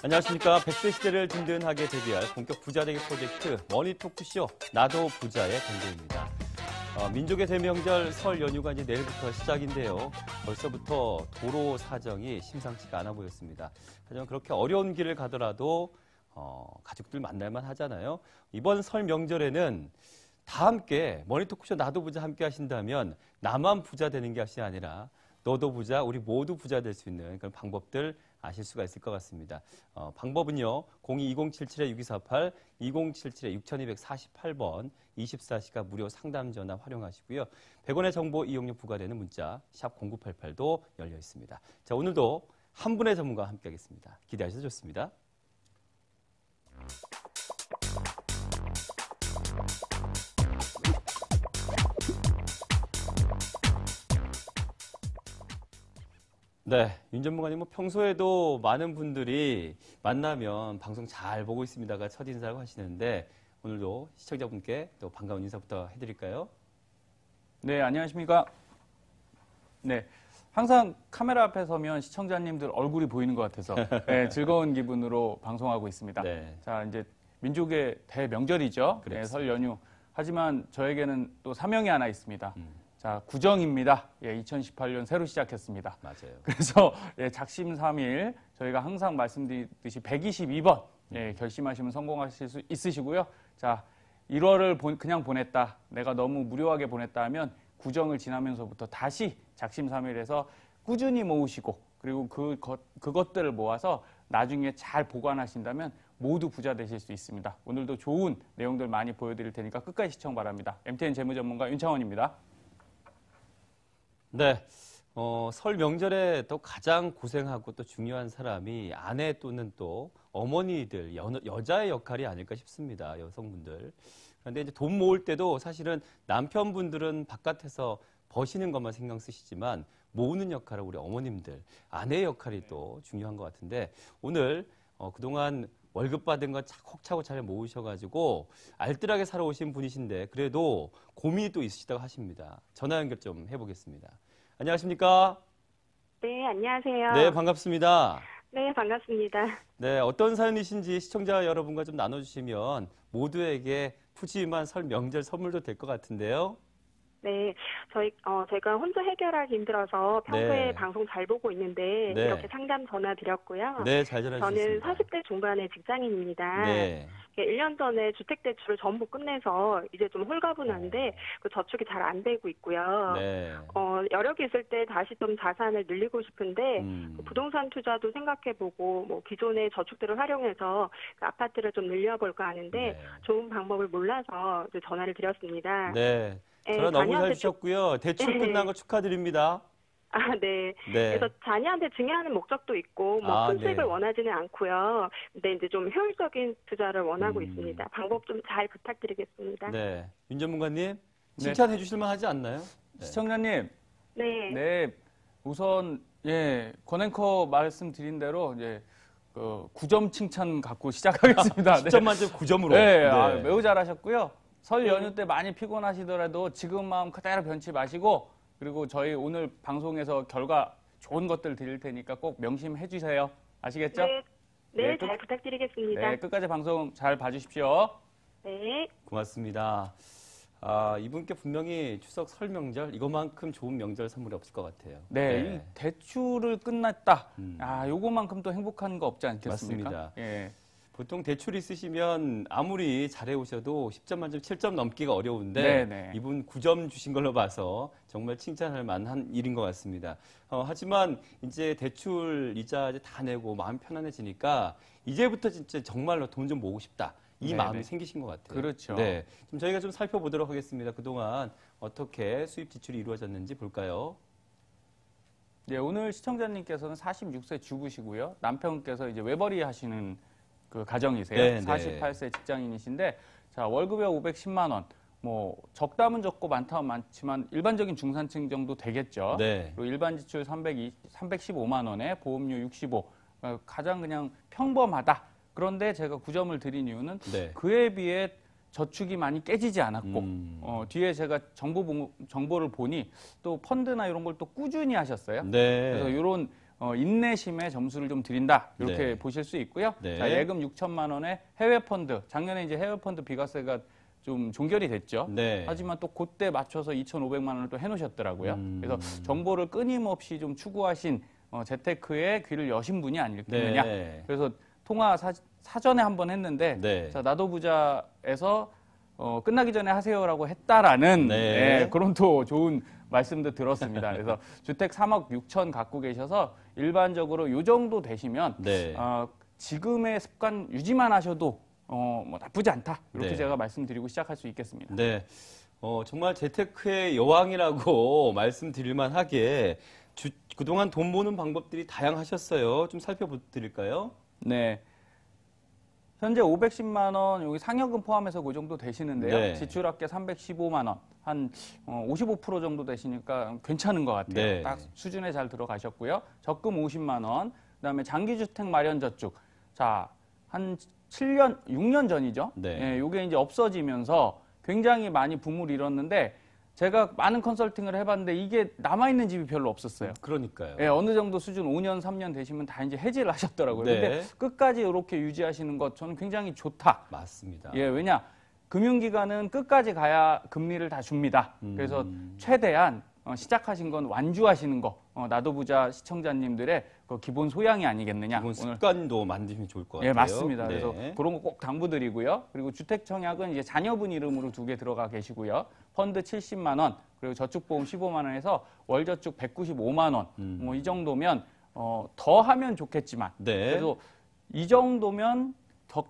안녕하십니까. 100세 시대를 든든하게 대비할 본격 부자되기 프로젝트 머니토크쇼 나도 부자의 동료입니다. 민족의 대명절 설 연휴가 이제 내일부터 시작인데요. 벌써부터 도로 사정이 심상치가 않아 보였습니다. 하지만 그렇게 어려운 길을 가더라도 가족들 만날만 하잖아요. 이번 설 명절에는 다 함께 머니토크쇼 나도 부자 함께 하신다면 나만 부자 되는 것이 아니라 너도 부자, 우리 모두 부자 될 수 있는 그런 방법들 아실 수가 있을 것 같습니다. 방법은요. 02-2077-6248, 2077-6248번 24시간 무료 상담 전화 활용하시고요. 100원의 정보 이용료 부과되는 문자 샵 0988도 열려 있습니다. 자, 오늘도 한 분의 전문가와 함께하겠습니다. 기대하셔도 좋습니다. 네, 윤 전문가님 평소에도 많은 분들이 만나면 방송 잘 보고 있습니다가 첫 인사를 하시는데 오늘도 시청자분께 또 반가운 인사부터 해드릴까요? 네, 안녕하십니까? 네, 항상 카메라 앞에 서면 시청자님들 얼굴이 보이는 것 같아서 네, 즐거운 기분으로 방송하고 있습니다. 네. 자, 이제 민족의 대명절이죠. 네, 설 연휴. 하지만 저에게는 또 사명이 하나 있습니다. 자, 구정입니다. 예, 2018년 새로 시작했습니다. 맞아요. 그래서 예, 작심삼일 저희가 항상 말씀드리듯이 122번 예, 결심하시면 성공하실 수 있으시고요. 자, 1월을 그냥 보냈다. 내가 너무 무료하게 보냈다 하면 구정을 지나면서부터 다시 작심삼일해서 꾸준히 모으시고 그리고 그것들을 모아서 나중에 잘 보관하신다면 모두 부자 되실 수 있습니다. 오늘도 좋은 내용들 많이 보여드릴 테니까 끝까지 시청 바랍니다. MTN 재무전문가 윤창원입니다. 네, 설 명절에 또 가장 고생하고 또 중요한 사람이 아내 또는 또 어머니들, 여자의 역할이 아닐까 싶습니다. 여성분들. 그런데 이제 돈 모을 때도 사실은 남편분들은 바깥에서 버시는 것만 신경 쓰시지만 모으는 역할은 우리 어머님들, 아내의 역할이 또 중요한 것 같은데 오늘 그동안 월급 받은 거 차곡차곡 잘 모으셔가지고 알뜰하게 살아오신 분이신데 그래도 고민이 또 있으시다고 하십니다. 전화 연결 좀 해보겠습니다. 안녕하십니까? 네, 안녕하세요. 네, 반갑습니다. 네, 반갑습니다. 네, 어떤 사연이신지 시청자 여러분과 좀 나눠주시면 모두에게 푸짐한 설 명절 선물도 될 것 같은데요. 네, 제가 혼자 해결하기 힘들어서 평소에 네. 방송 잘 보고 있는데 네. 이렇게 상담 전화 드렸고요. 네, 잘 전해주셨습니다. 저는 40대 중반의 직장인입니다. 네. 1년 전에 주택대출을 전부 끝내서 이제 좀 홀가분한데 그 저축이 잘 안 되고 있고요. 네. 여력이 있을 때 다시 좀 자산을 늘리고 싶은데 부동산 투자도 생각해보고 뭐 기존의 저축들을 활용해서 그 아파트를 좀 늘려볼까 하는데 네. 좋은 방법을 몰라서 전화를 드렸습니다. 네. 전화 너무 잘 주셨고요. 대출 끝난 거 축하드립니다. 아, 네. 네. 그래서 자녀한테 증여하는 목적도 있고, 큰 수익을 네. 원하지는 않고요. 근데 이제 좀 효율적인 투자를 원하고 있습니다. 방법 좀 잘 부탁드리겠습니다. 네. 윤 전문가님, 칭찬해 주실만 하지 않나요? 네. 시청자님. 네. 네. 우선, 예, 권앵커 말씀드린 대로, 이제, 9점 칭찬 갖고 시작하겠습니다. 10점 만점 9점으로. 네, 네. 아, 매우 잘하셨고요. 설 연휴 때 많이 피곤하시더라도 지금 마음 그대로 변치 마시고 그리고 저희 오늘 방송에서 결과 좋은 것들 드릴 테니까 꼭 명심해 주세요. 아시겠죠? 네, 잘 부탁드리겠습니다. 네, 끝까지 방송 잘 봐주십시오. 네. 고맙습니다. 이분께 분명히 추석 설 명절 이거만큼 좋은 명절 선물이 없을 것 같아요. 네, 이 대출을 끝냈다. 요거만큼 또 행복한 거 없지 않겠습니까? 맞습니다. 예. 보통 대출 있으시면 아무리 잘해오셔도 10점 만점 7점 넘기가 어려운데 네네. 이분 9점 주신 걸로 봐서 정말 칭찬할 만한 일인 것 같습니다. 하지만 이제 대출 이자 이제 다 내고 마음 편안해지니까 이제부터 진짜 정말로 돈 좀 모으고 싶다. 이 네네. 마음이 생기신 것 같아요. 그렇죠. 네, 좀 저희가 좀 살펴보도록 하겠습니다. 그동안 어떻게 수입 지출이 이루어졌는지 볼까요? 네, 오늘 시청자님께서는 46세 주부시고요. 남편께서 이제 외벌이 하시는 그 가정이세요. 네, 48세 직장인이신데, 자, 월급이 510만 원. 뭐 적다면 적고 많다면 많지만 일반적인 중산층 정도 되겠죠. 네. 그리고 일반 지출 315만 원에 보험료 65. 가장 그냥 평범하다. 그런데 제가 9점을 드린 이유는 네. 그에 비해 저축이 많이 깨지지 않았고 뒤에 제가 정보를 보니 또 펀드나 이런 걸 또 꾸준히 하셨어요. 네. 그래서 이런 인내심에 점수를 좀 드린다. 이렇게 네. 보실 수 있고요. 네. 자, 예금 6천만 원의 해외 펀드. 작년에 이제 해외 펀드 비과세가 좀 종결이 됐죠. 네. 하지만 또 그때 맞춰서 2,500만 원을 또 해놓으셨더라고요. 그래서 정보를 끊임없이 좀 추구하신 재테크에 귀를 여신 분이 아니겠느냐. 네. 그래서 통화 사전에 한번 했는데 네. 자, 나도 부자에서 끝나기 전에 하세요라고 했다라는 네. 그런 또 좋은 말씀도 들었습니다. 그래서 주택 3억 6천 갖고 계셔서 일반적으로 요 정도 되시면 네. 지금의 습관 유지만 하셔도 뭐 나쁘지 않다. 이렇게 네. 제가 말씀드리고 시작할 수 있겠습니다. 네. 정말 재테크의 여왕이라고 말씀드릴만 하게 그동안 돈 모는 방법들이 다양하셨어요. 좀 살펴드릴까요? 네. 현재 510만 원 여기 상여금 포함해서 그 정도 되시는데요. 네. 지출합계 315만 원. 한 55% 정도 되시니까 괜찮은 것 같아요. 네. 딱 수준에 잘 들어가셨고요. 적금 50만 원. 그다음에 장기주택 마련저축. 자, 한 7년, 6년 전이죠. 네. 예, 요게 이제 없어지면서 굉장히 많이 붐을 이뤘는데 제가 많은 컨설팅을 해봤는데 이게 남아있는 집이 별로 없었어요. 그러니까요. 예, 어느 정도 수준 5년, 3년 되시면 다 이제 해지를 하셨더라고요. 네. 근데 끝까지 이렇게 유지하시는 것 저는 굉장히 좋다. 맞습니다. 예, 왜냐? 금융기관은 끝까지 가야 금리를 다 줍니다. 그래서 최대한 시작하신 건 완주하시는 거, 나도 부자 시청자님들의 그 기본 소양이 아니겠느냐. 기본 습관도 만드시면 좋을 것 같아요. 예, 맞습니다. 네. 그래서 그런 거 꼭 당부드리고요. 그리고 주택청약은 이제 자녀분 이름으로 2개 들어가 계시고요. 펀드 70만 원, 그리고 저축보험 15만 원에서 월저축 195만 원. 뭐 이 정도면 더 하면 좋겠지만 네. 그래도 이 정도면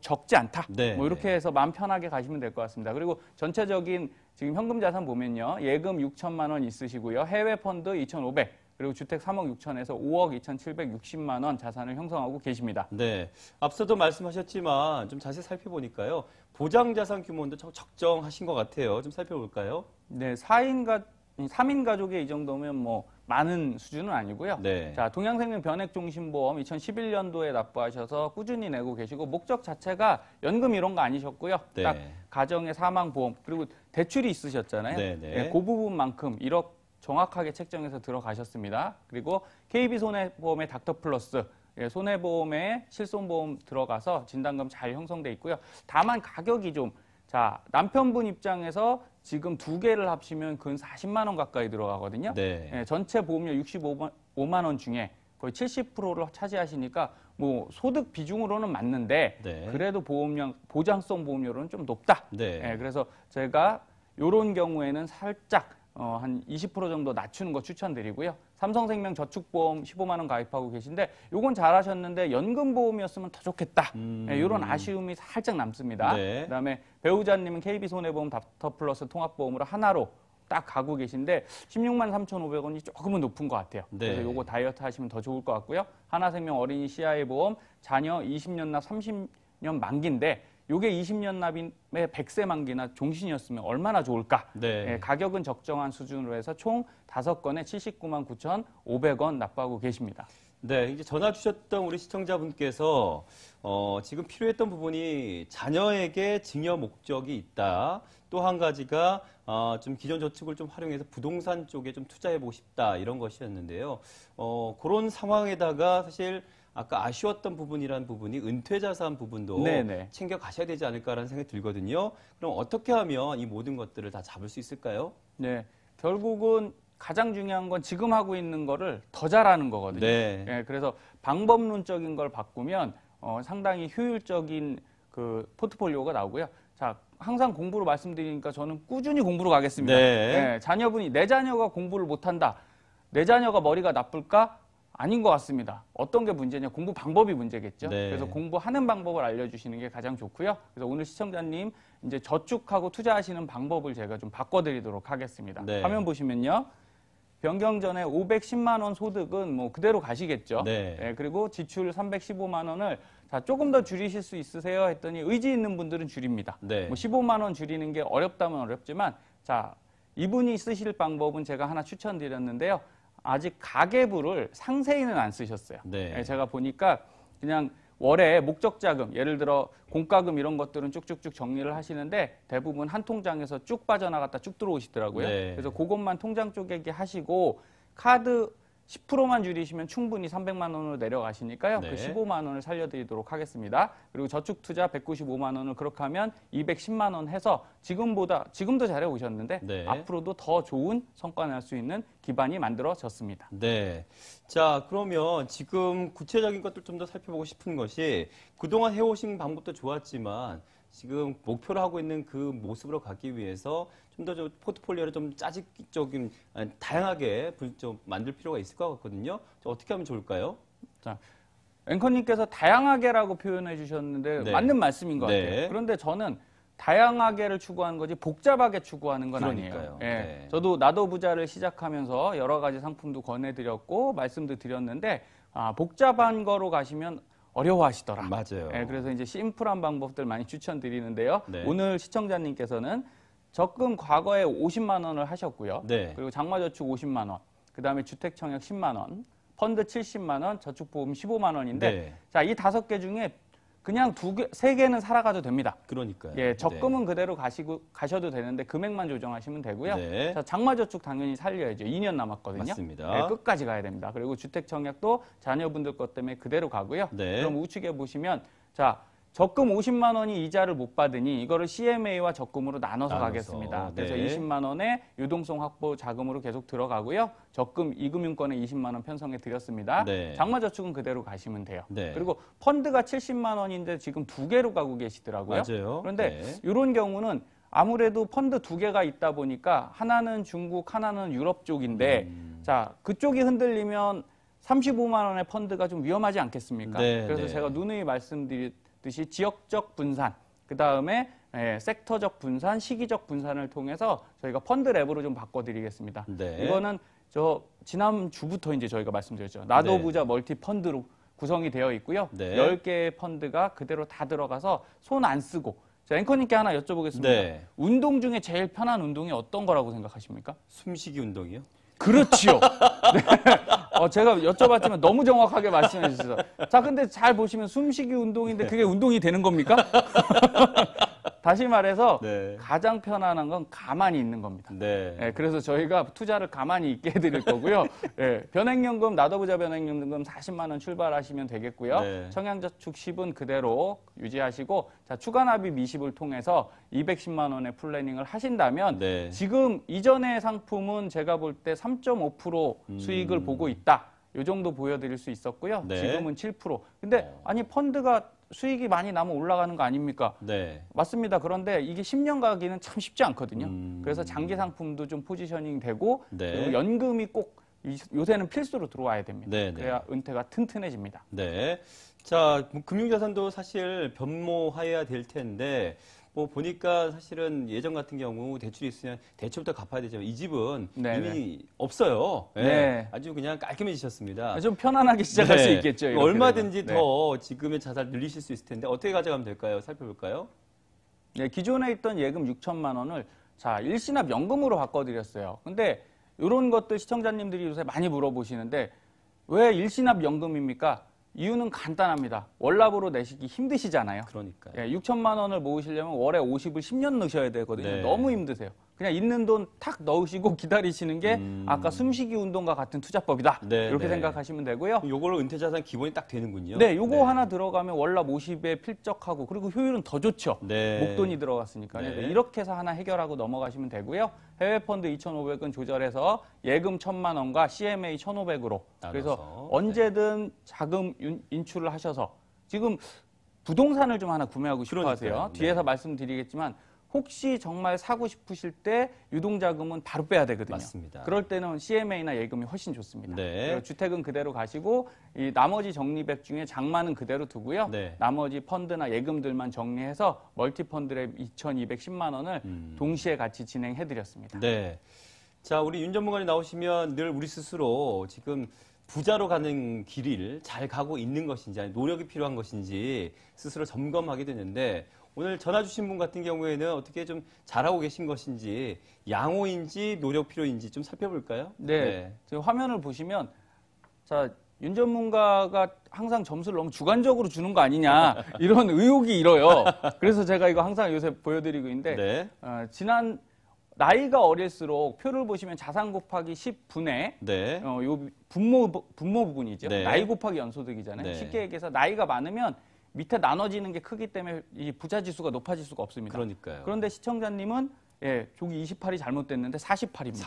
적지 않다. 네. 뭐 이렇게 해서 마음 편하게 가시면 될 것 같습니다. 그리고 전체적인 지금 현금 자산 보면요. 예금 6천만 원 있으시고요. 해외 펀드 2,500, 그리고 주택 3억 6천에서 5억 2,760만 원 자산을 형성하고 계십니다. 네. 앞서도 말씀하셨지만 좀 자세히 살펴보니까요. 보장 자산 규모도 적정하신 것 같아요. 좀 살펴볼까요? 네, 3인 가족의 이 정도면 뭐 많은 수준은 아니고요. 네. 자, 동양생명 변액종신보험 2011년도에 납부하셔서 꾸준히 내고 계시고 목적 자체가 연금 이런 거 아니셨고요. 네. 딱 가정의 사망보험 그리고 대출이 있으셨잖아요. 네, 네. 예, 그 부분만큼 1억 정확하게 책정해서 들어가셨습니다. 그리고 KB손해보험의 닥터플러스 예, 손해보험에 실손보험 들어가서 진단금 잘 형성돼 있고요. 다만 가격이 좀 자, 남편분 입장에서 지금 2개를 합치면 근 40만 원 가까이 들어가거든요. 네. 예, 전체 보험료 65만 원 중에 거의 70%를 차지하시니까 뭐 소득 비중으로는 맞는데 네. 그래도 보장성 보험료로는 좀 높다. 네. 예, 그래서 제가 이런 경우에는 살짝 한 20% 정도 낮추는 거 추천드리고요. 삼성생명 저축보험 15만 원 가입하고 계신데 요건 잘하셨는데 연금보험이었으면 더 좋겠다. 예, 이런 아쉬움이 살짝 남습니다. 네. 그다음에 배우자님은 KB손해보험 닥터플러스 통합보험으로 하나로 딱 가고 계신데 16만 3,500원이 조금은 높은 것 같아요. 네. 그래서 요거 다이어트 하시면 더 좋을 것 같고요. 하나생명 어린이 CI 보험 자녀 20년 납 30년 만기인데 요게 20년 납의 100세 만기나 종신이었으면 얼마나 좋을까? 네. 예, 가격은 적정한 수준으로 해서 총 5건에 79만 9,500원 납부하고 계십니다. 네, 이제 전화 주셨던 우리 시청자분께서 지금 필요했던 부분이 자녀에게 증여 목적이 있다. 또 한 가지가 좀 기존 저축을 좀 활용해서 부동산 쪽에 좀 투자해보고 싶다 이런 것이었는데요. 그런 상황에다가 사실 아까 아쉬웠던 부분이라는 부분이 은퇴자산 부분도 네네. 챙겨 가셔야 되지 않을까라는 생각이 들거든요. 그럼 어떻게 하면 이 모든 것들을 다 잡을 수 있을까요? 네, 결국은 가장 중요한 건 지금 하고 있는 거를 더 잘하는 거거든요. 네. 예, 그래서 방법론적인 걸 바꾸면 상당히 효율적인 그 포트폴리오가 나오고요. 자, 항상 공부로 말씀드리니까 저는 꾸준히 공부로 가겠습니다. 네. 예, 자녀분이 내 자녀가 공부를 못한다. 내 자녀가 머리가 나쁠까? 아닌 것 같습니다. 어떤 게 문제냐? 공부 방법이 문제겠죠. 네. 그래서 공부하는 방법을 알려주시는 게 가장 좋고요. 그래서 오늘 시청자님 이제 저축하고 투자하시는 방법을 제가 좀 바꿔드리도록 하겠습니다. 네. 화면 보시면요. 변경 전에 510만 원 소득은 뭐 그대로 가시겠죠. 네. 예, 그리고 지출 315만 원을 자, 조금 더 줄이실 수 있으세요? 했더니 의지 있는 분들은 줄입니다. 네. 뭐 15만 원 줄이는 게 어렵다면 어렵지만 자, 이분이 쓰실 방법은 제가 하나 추천드렸는데요. 아직 가계부를 상세히는 안 쓰셨어요. 네. 예, 제가 보니까 그냥 월에 목적 자금, 예를 들어 공과금 이런 것들은 쭉쭉쭉 정리를 하시는데 대부분 한 통장에서 쭉 빠져나갔다 쭉 들어오시더라고요. 네. 그래서 그것만 통장 쪼개기 하시고 카드 10%만 줄이시면 충분히 300만 원으로 내려가시니까요. 네. 그 15만 원을 살려드리도록 하겠습니다. 그리고 저축 투자 195만 원을 그렇게 하면 210만 원 해서 지금도 잘해 오셨는데 네. 앞으로도 더 좋은 성과 낼 수 있는 기반이 만들어졌습니다. 네. 자, 그러면 지금 구체적인 것들 좀 더 살펴보고 싶은 것이 그동안 해오신 방법도 좋았지만 지금 목표로 하고 있는 그 모습으로 가기 위해서 좀 더 포트폴리오를 좀 짜집적인, 다양하게 좀 만들 필요가 있을 것 같거든요. 어떻게 하면 좋을까요? 자, 앵커님께서 다양하게라고 표현해 주셨는데 네. 맞는 말씀인 것 네. 같아요. 그런데 저는 다양하게를 추구하는 거지 복잡하게 추구하는 건 그러니까요. 아니에요. 예. 네. 저도 나도 부자를 시작하면서 여러 가지 상품도 권해드렸고 말씀도 드렸는데 복잡한 거로 가시면 어려워하시더라. 맞아요. 예, 그래서 이제 심플한 방법들 많이 추천드리는데요. 네. 오늘 시청자님께서는 적금 과거에 50만 원을 하셨고요. 네. 그리고 장마저축 50만 원, 그다음에 주택청약 10만 원, 펀드 70만 원, 저축보험 15만 원인데 네. 자, 이 5개 중에 그냥 3개는 살아가도 됩니다. 그러니까요. 예, 적금은 그대로 가셔도 되는데 금액만 조정하시면 되고요. 네. 자, 장마저축 당연히 살려야죠. 2년 남았거든요. 맞습니다. 예, 끝까지 가야 됩니다. 그리고 주택청약도 자녀분들 것 때문에 그대로 가고요. 네. 그럼 우측에 보시면 자, 적금 50만 원이 이자를 못 받으니 이거를 CMA와 적금으로 나눠서 가겠습니다. 그래서 네. 20만 원의 유동성 확보 자금으로 계속 들어가고요. 적금 2금융권에 20만 원 편성해 드렸습니다. 네. 장마저축은 그대로 가시면 돼요. 네. 그리고 펀드가 70만 원인데 지금 2개로 가고 계시더라고요. 맞아요. 그런데 네. 이런 경우는 아무래도 펀드 2개가 있다 보니까 하나는 중국, 하나는 유럽 쪽인데 자, 그쪽이 흔들리면 35만 원의 펀드가 좀 위험하지 않겠습니까? 네, 그래서 네. 제가 누누이 말씀드렸듯이 지역적 분산, 그다음에 섹터적 분산, 시기적 분산을 통해서 저희가 펀드 랩으로 좀 바꿔드리겠습니다. 네. 이거는 지난 주부터 이제 저희가 말씀드렸죠. 나도 네. 부자 멀티 펀드로 구성이 되어 있고요. 네. 10개의 펀드가 그대로 다 들어가서 손 안 쓰고. 자, 앵커님께 하나 여쭤보겠습니다. 네. 운동 중에 제일 편한 운동이 어떤 거라고 생각하십니까? 숨쉬기 운동이요? 그렇지요. 네. 제가 여쭤봤지만 너무 정확하게 말씀해 주셔서. 자, 근데 잘 보시면 숨쉬기 운동인데 그게 운동이 되는 겁니까? 다시 말해서 네. 가장 편안한 건 가만히 있는 겁니다. 네. 예, 그래서 저희가 투자를 가만히 있게 해드릴 거고요. 예, 변액연금, 나도부자 변액연금 40만 원 출발하시면 되겠고요. 네. 청양저축 10은 그대로 유지하시고, 자, 추가납입 20을 통해서 210만 원의 플래닝을 하신다면, 네. 지금 이전의 상품은 제가 볼 때 3.5% 수익을 보고 있다. 요 정도 보여드릴 수 있었고요. 네. 지금은 7%. 근데 아니 펀드가 수익이 많이 나면 올라가는 거 아닙니까? 네. 맞습니다. 그런데 이게 10년 가기는 참 쉽지 않거든요. 그래서 장기 상품도 좀 포지셔닝 되고 네. 그리고 연금이 꼭 요새는 필수로 들어와야 됩니다. 네, 네. 그래야 은퇴가 튼튼해집니다. 네. 자, 금융자산도 사실 변모해야 될 텐데, 뭐 보니까 사실은 예전 같은 경우 대출이 있으면 대출부터 갚아야 되지만 이 집은 네, 이미 없어요. 네. 네. 아주 그냥 깔끔해지셨습니다. 좀 편안하게 시작할 수 있겠죠. 이렇게 얼마든지 되면. 더 지금의 자산을 늘리실 수 있을 텐데 어떻게 가져가면 될까요? 살펴볼까요? 네, 기존에 있던 예금 6천만 원을 자, 일시납 연금으로 바꿔드렸어요. 근데 이런 것들 시청자님들이 요새 많이 물어보시는데 왜 일시납 연금입니까? 이유는 간단합니다. 월납으로 내시기 힘드시잖아요. 그러니까요. 예, 6천만 원을 모으시려면 월에 50을 10년 넣으셔야 되거든요. 네. 너무 힘드세요. 그냥 있는 돈 탁 넣으시고 기다리시는 게 아까 숨쉬기 운동과 같은 투자법이다. 네, 이렇게 네. 생각하시면 되고요. 요걸로 은퇴자산 기본이 딱 되는군요. 네, 요거 하나 들어가면 월납 50에 필적하고 그리고 효율은 더 좋죠. 네. 목돈이 들어갔으니까. 네. 이렇게 해서 하나 해결하고 넘어가시면 되고요. 해외 펀드 2,500은 조절해서 예금 1,000만 원과 CMA 1,500으로. 그래서 나눠서. 언제든 자금 인출을 하셔서 지금 부동산을 좀 하나 구매하고 싶어 하세요. 그러니까요. 네. 뒤에서 말씀드리겠지만 혹시 정말 사고 싶으실 때 유동자금은 바로 빼야 되거든요. 맞습니다. 그럴 때는 CMA나 예금이 훨씬 좋습니다. 네. 그리고 주택은 그대로 가시고 이 나머지 적립액 중에 장마는 그대로 두고요. 네. 나머지 펀드나 예금들만 정리해서 멀티펀드랩 2,210만 원을 동시에 같이 진행해드렸습니다. 네. 자, 우리 윤 전문가님 나오시면 늘 우리 스스로 지금 부자로 가는 길을 잘 가고 있는 것인지 아니 노력이 필요한 것인지 스스로 점검하게 되는데 오늘 전화 주신 분 같은 경우에는 어떻게 좀 잘하고 계신 것인지 양호인지 노력 필요인지 좀 살펴볼까요? 네. 지금 화면을 보시면 자, 윤 전문가가 항상 점수를 너무 주관적으로 주는 거 아니냐 이런 의혹이 일어요. 그래서 제가 이거 항상 요새 보여드리고 있는데 네. 지난 나이가 어릴수록 표를 보시면 자산 곱하기 10분의 네. 요 분모 부분이죠. 네. 나이 곱하기 연소득이잖아요. 네. 쉽게 얘기해서 나이가 많으면 밑에 나눠지는 게 크기 때문에 이 부자 지수가 높아질 수가 없습니다. 그러니까요. 그런데 시청자님은 예, 저기 28이 잘못됐는데 48입니다.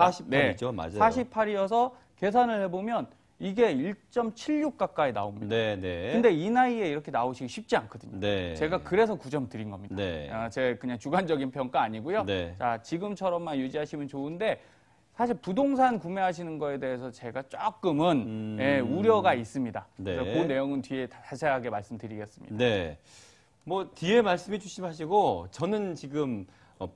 48이죠, 맞아요. 48이어서 계산을 해보면 이게 1.76 가까이 나옵니다. 네, 네. 근데 이 나이에 이렇게 나오시기 쉽지 않거든요. 네. 제가 그래서 9점 드린 겁니다. 네. 제 그냥 주관적인 평가 아니고요. 네. 자, 지금처럼만 유지하시면 좋은데 사실 부동산 구매하시는 거에 대해서 제가 조금은 예, 우려가 있습니다. 네. 그래서 그 내용은 뒤에 자세하게 말씀드리겠습니다. 네. 뭐 뒤에 말씀해 주시마시고 저는 지금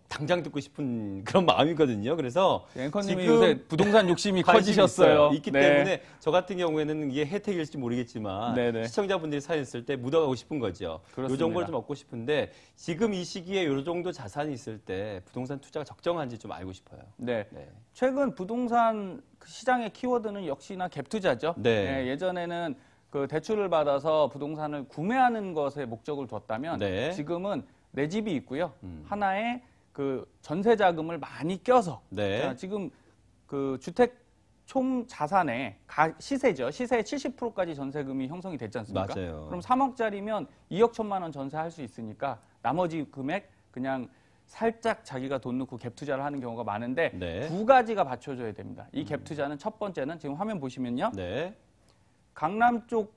당장 듣고 싶은 그런 마음이거든요. 그래서 앵커님이 지금 요새 부동산 욕심이 관심이 커지셨어요. 있기 네. 때문에 저 같은 경우에는 이게 혜택일지 모르겠지만 네네. 시청자분들이 사연 쓸 때 묻어가고 싶은 거죠. 그렇습니다. 요 정보를 좀 얻고 싶은데 지금 이 시기에 요 정도 자산이 있을 때 부동산 투자가 적정한지 좀 알고 싶어요. 네. 네. 최근 부동산 시장의 키워드는 역시나 갭 투자죠. 네. 예전에는 그 대출을 받아서 부동산을 구매하는 것에 목적을 뒀다면 네. 지금은 내 집이 있고요. 하나의 그 전세 자금을 많이 껴서 네. 자, 지금 그 주택 총 자산의 시세죠. 시세의 70%까지 전세금이 형성이 됐지 않습니까? 맞아요. 그럼 3억짜리면 2억 1천만 원 전세할 수 있으니까 나머지 금액 그냥 살짝 자기가 돈 넣고 갭 투자를 하는 경우가 많은데 네. 두 가지가 받쳐줘야 됩니다. 이 갭 투자는 첫 번째는 지금 화면 보시면요. 네. 강남 쪽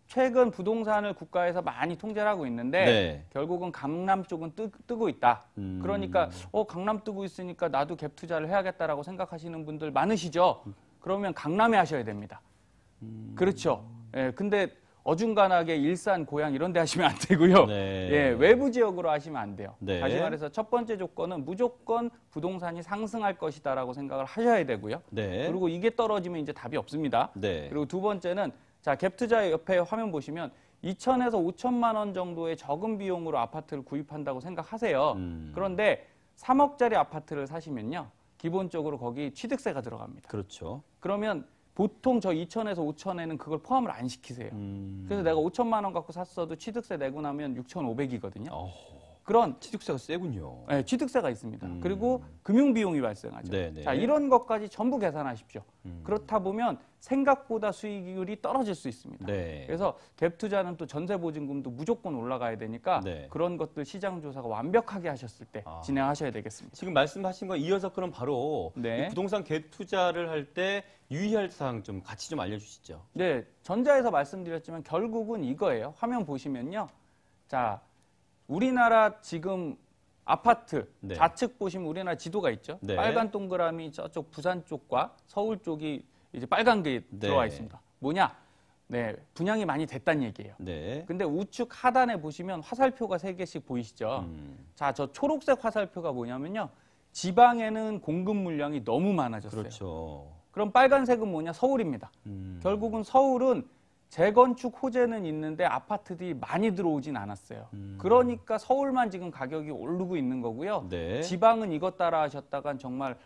최근 부동산을 국가에서 많이 통제를 하고 있는데 네. 결국은 강남 쪽은 뜨고 있다. 음. 그러니까 강남 뜨고 있으니까 나도 갭 투자를 해야겠다라고 생각하시는 분들 많으시죠. 그러면 강남에 하셔야 됩니다. 그렇죠. 예, 근데 어중간하게 일산, 고양 이런 데 하시면 안 되고요. 네. 예, 외부 지역으로 하시면 안 돼요. 네. 다시 말해서 첫 번째 조건은 무조건 부동산이 상승할 것이다라고 생각을 하셔야 되고요. 네. 그리고 이게 떨어지면 이제 답이 없습니다. 네. 그리고 두 번째는 자, 갭 투자 옆에 화면 보시면 2천에서 5천만 원 정도의 적은 비용으로 아파트를 구입한다고 생각하세요. 그런데 3억짜리 아파트를 사시면요. 기본적으로 거기 취득세가 들어갑니다. 그렇죠. 그러면 보통 저 2천에서 5천에는 그걸 포함을 안 시키세요. 그래서 내가 5천만 원 갖고 샀어도 취득세 내고 나면 6,500이거든요. 그런 취득세가 세군요. 네, 취득세가 있습니다. 그리고 금융비용이 발생하죠. 네네. 자, 이런 것까지 전부 계산하십시오. 그렇다 보면 생각보다 수익률이 떨어질 수 있습니다. 네. 그래서 갭 투자는 또 전세보증금도 무조건 올라가야 되니까 네. 그런 것들 시장 조사가 완벽하게 하셨을 때 진행하셔야 되겠습니다. 지금 말씀하신 거 이어서 그럼 바로 네. 이 부동산 갭 투자를 할 때 유의할 사항 좀 같이 좀 알려주시죠. 네, 전자에서 말씀드렸지만 결국은 이거예요. 화면 보시면요. 자, 우리나라 지금 아파트 네. 좌측 보시면 우리나라 지도가 있죠. 네. 빨간 동그라미 저쪽 부산 쪽과 서울 쪽이 이제 빨간 게 네. 들어와 있습니다. 뭐냐? 네, 분양이 많이 됐다는 얘기예요. 네. 근데 우측 하단에 보시면 화살표가 3개씩 보이시죠? 자, 저 초록색 화살표가 뭐냐면요. 지방에는 공급 물량이 너무 많아졌어요. 그렇죠. 그럼 빨간색은 뭐냐? 서울입니다. 결국은 서울은 재건축 호재는 있는데 아파트들이 많이 들어오진 않았어요. 그러니까 서울만 지금 가격이 오르고 있는 거고요. 네. 지방은 이것 따라 하셨다간 정말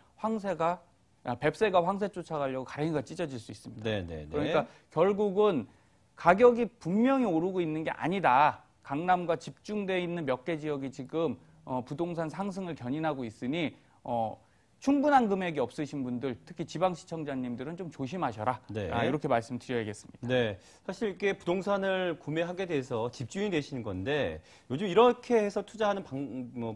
뱁새가 황새 쫓아가려고 가랭이가 찢어질 수 있습니다. 네. 그러니까 결국은 가격이 분명히 오르고 있는 게 아니다. 강남과 집중되어 있는 몇 개 지역이 지금 부동산 상승을 견인하고 있으니 충분한 금액이 없으신 분들, 특히 지방 시청자님들은 좀 조심하셔라. 네. 이렇게 말씀드려야겠습니다. 네. 사실 이렇게 부동산을 구매하게 돼서 집주인이 되시는 건데 요즘 이렇게 해서 투자하는